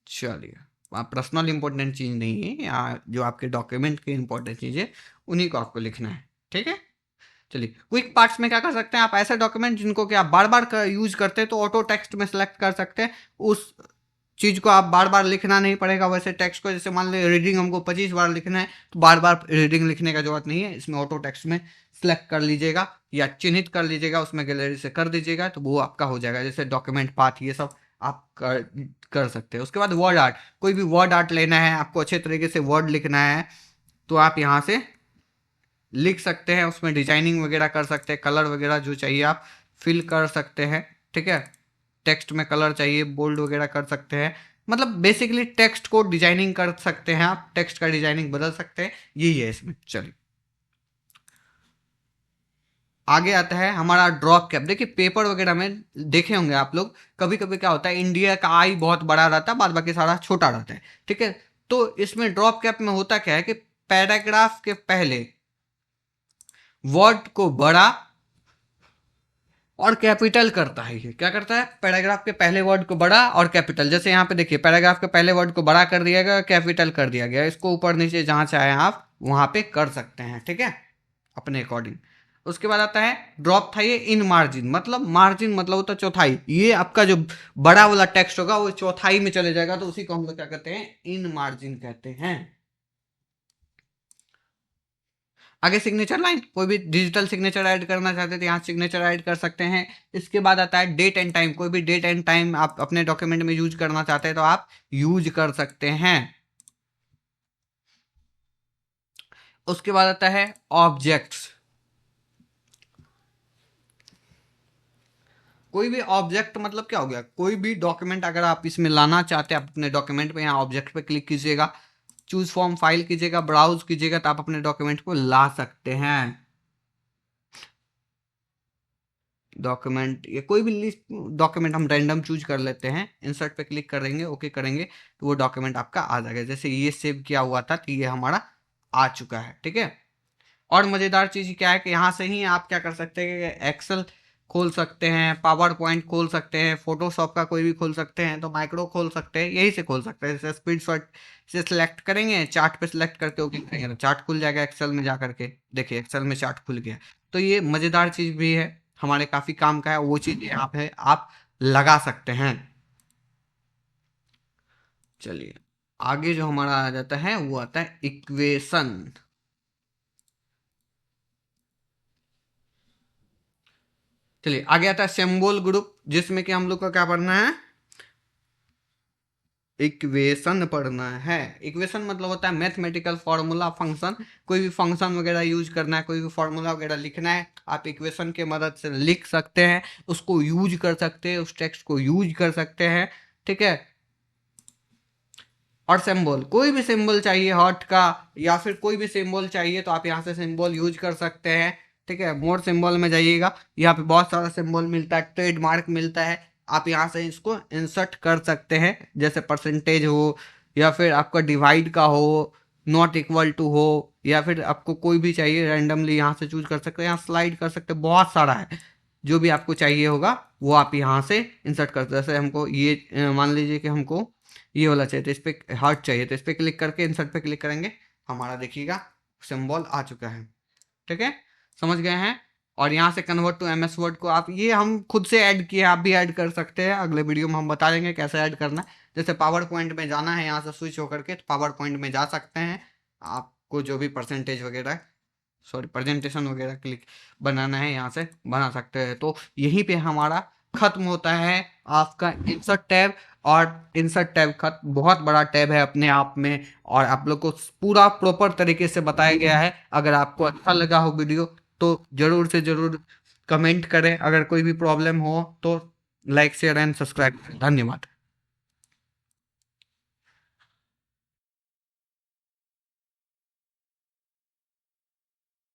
चलिए, आप पर्सनल इंपॉर्टेंट चीज नहीं है या जो आपके डॉक्यूमेंट के इंपॉर्टेंट चीज है उन्हीं को आपको लिखना है। ठीक है। चलिए, क्विक पार्ट्स में क्या कर सकते हैं आप, ऐसे डॉक्यूमेंट जिनको कि आप बार बार यूज करते हैं तो ऑटो टेक्स्ट में सेलेक्ट कर सकते हैं। उस चीज को आप बार बार लिखना नहीं पड़ेगा। वैसे टेक्स्ट को जैसे मान लीजिए रीडिंग हमको 25 बार लिखना है तो बार बार रीडिंग लिखने का जरूरत नहीं है। इसमें ऑटो टेक्स्ट में सिलेक्ट कर लीजिएगा या चिन्हित कर लीजिएगा, उसमें गैलरी से कर दीजिएगा तो वो आपका हो जाएगा। जैसे डॉक्यूमेंट पाथ ये सब आप कर सकते हैं। उसके बाद वर्ड आर्ट, कोई भी वर्ड आर्ट लेना है आपको, अच्छे तरीके से वर्ड लिखना है तो आप यहाँ से लिख सकते हैं। उसमें डिजाइनिंग वगैरह कर सकते हैं, कलर वगैरह जो चाहिए आप फिल कर सकते हैं। ठीक है। टेक्स्ट में कलर चाहिए बोल्ड वगैरह कर सकते हैं। मतलब बेसिकली टेक्स्ट को डिजाइनिंग कर सकते हैं आप, टेक्स्ट का डिजाइनिंग बदल सकते हैं, यही है इसमें। चलिए आगे आता है हमारा ड्रॉप कैप। देखिए पेपर वगैरह में देखे होंगे आप लोग, कभी कभी क्या होता है इंडिया का आई बहुत बड़ा रहता है, बाद बाकी सारा छोटा रहता है। ठीक है। तो इसमें ड्रॉप कैप में होता क्या है कि पैराग्राफ के पहले वर्ड को बड़ा और कैपिटल करता है। ये क्या करता है, पैराग्राफ के पहले वर्ड को बड़ा और कैपिटल। जैसे यहाँ पे देखिए पैराग्राफ के पहले वर्ड को बड़ा कर दिया गया, कैपिटल कर दिया गया। इसको ऊपर नीचे जहाँ चाहे आप वहां पे कर सकते हैं। ठीक है, अपने अकॉर्डिंग। उसके बाद आता है ड्रॉप था ये इन मार्जिन, मतलब मार्जिन मतलब होता है चौथाई। ये आपका जो बड़ा वाला टेक्स्ट होगा वो चौथाई में चले जाएगा, तो उसी को हम लोग क्या कहते हैं, इन मार्जिन कहते हैं। आगे सिग्नेचर लाइन, कोई भी डिजिटल सिग्नेचर ऐड करना चाहते हैं तो यहाँ सिग्नेचर ऐड कर सकते हैं। इसके बाद आता है डेट एंड टाइम, कोई भी डेट एंड टाइम आप अपने डॉक्यूमेंट में यूज करना चाहते हैं तो आप यूज कर सकते हैं। उसके बाद आता है ऑब्जेक्ट्स। कोई भी ऑब्जेक्ट मतलब क्या हो गया, कोई भी डॉक्यूमेंट अगर आप इसमें लाना चाहते हैं, आप अपने डॉक्यूमेंट पे यहाँ ऑब्जेक्ट पे क्लिक कीजिएगा, चूज फॉर्म फाइल कीजिएगा, ब्राउज कीजिएगा, तो आप अपने डॉक्यूमेंट को ला सकते हैं। डॉक्यूमेंट या कोई भी लिस्ट डॉक्यूमेंट हम रैंडम चूज कर लेते हैं, इंसर्ट पे क्लिक करेंगे, ओके करेंगे तो वो डॉक्यूमेंट आपका आ जाएगा। जैसे ये सेव किया हुआ था तो ये हमारा आ चुका है। ठीक है। और मज़ेदार चीज़ क्या है कि यहाँ से ही आप क्या कर सकते हैं, एक्सेल खोल सकते हैं, पावर पॉइंट खोल सकते हैं, फोटोशॉप का कोई भी खोल सकते हैं, तो माइक्रो खोल सकते हैं, यही से खोल सकते हैं। जैसे स्पीड शॉट से सिलेक्ट करेंगे, चार्ट पे सिलेक्ट करके ओके करेंगे तो चार्ट खुल जाएगा एक्सेल में जा करके। देखिए एक्सेल में चार्ट खुल गया। तो ये मज़ेदार चीज़ भी है, हमारे काफ़ी काम का है, वो चीज़ यहाँ पे आप लगा सकते हैं। चलिए आगे जो हमारा आ जाता है वो आता है इक्वेशन। चलिए आगे आता है सिंबल ग्रुप, जिसमें कि हम लोग का क्या पढ़ना है, इक्वेशन पढ़ना है। इक्वेशन मतलब होता है मैथमेटिकल फॉर्मूला, फंक्शन। कोई भी फंक्शन वगैरह यूज करना है, कोई भी फॉर्मूला वगैरह लिखना है, आप इक्वेशन के मदद से लिख सकते हैं, उसको यूज कर सकते हैं, उस टेक्स्ट को यूज कर सकते हैं। ठीक है। और सिंबल, कोई भी सिंबल चाहिए हार्ट का या फिर कोई भी सिंबल चाहिए तो आप यहाँ से सिंबल यूज कर सकते हैं। ठीक है। मोर सिंबल में जाइएगा, यहाँ पे बहुत सारा सिंबल मिलता है, ट्रेडमार्क मिलता है, आप यहाँ से इसको इंसर्ट कर सकते हैं। जैसे परसेंटेज हो या फिर आपका डिवाइड का हो, नॉट इक्वल टू हो, या फिर आपको कोई भी चाहिए रैंडमली यहाँ से चूज कर सकते हैं, यहाँ स्लाइड कर सकते हैं, बहुत सारा है। जो भी आपको चाहिए होगा वो आप यहाँ से इंसर्ट कर सकते हैं। जैसे हमको ये मान लीजिए कि हमको ये वाला चाहिए तो इस पर हार्ट चाहिए, तो इस पर क्लिक करके इंसर्ट पे क्लिक करेंगे, हमारा देखिएगा सिंबल आ चुका है। ठीक है, समझ गए हैं। और यहाँ से कन्वर्ट टू एमएस वर्ड को आप, ये हम खुद से ऐड किए, आप भी ऐड कर सकते हैं, अगले वीडियो में हम बता देंगे कैसे ऐड करना है। जैसे पावर पॉइंट में जाना है, यहाँ से स्विच होकर के तो पावर पॉइंट में जा सकते हैं। आपको जो भी परसेंटेज वगैरह प्रेजेंटेशन वगैरह क्लिक बनाना है, यहाँ से बना सकते हैं। तो यहीं पे हमारा खत्म होता है आपका इंसर्ट टैब। और इंसर्ट टैब बहुत बड़ा टैब है अपने आप में, और आप लोग को पूरा प्रॉपर तरीके से बताया गया है। अगर आपको अच्छा लगा हो वीडियो तो जरूर से जरूर कमेंट करें। अगर कोई भी प्रॉब्लम हो तो लाइक शेयर एंड सब्सक्राइब करें। धन्यवाद।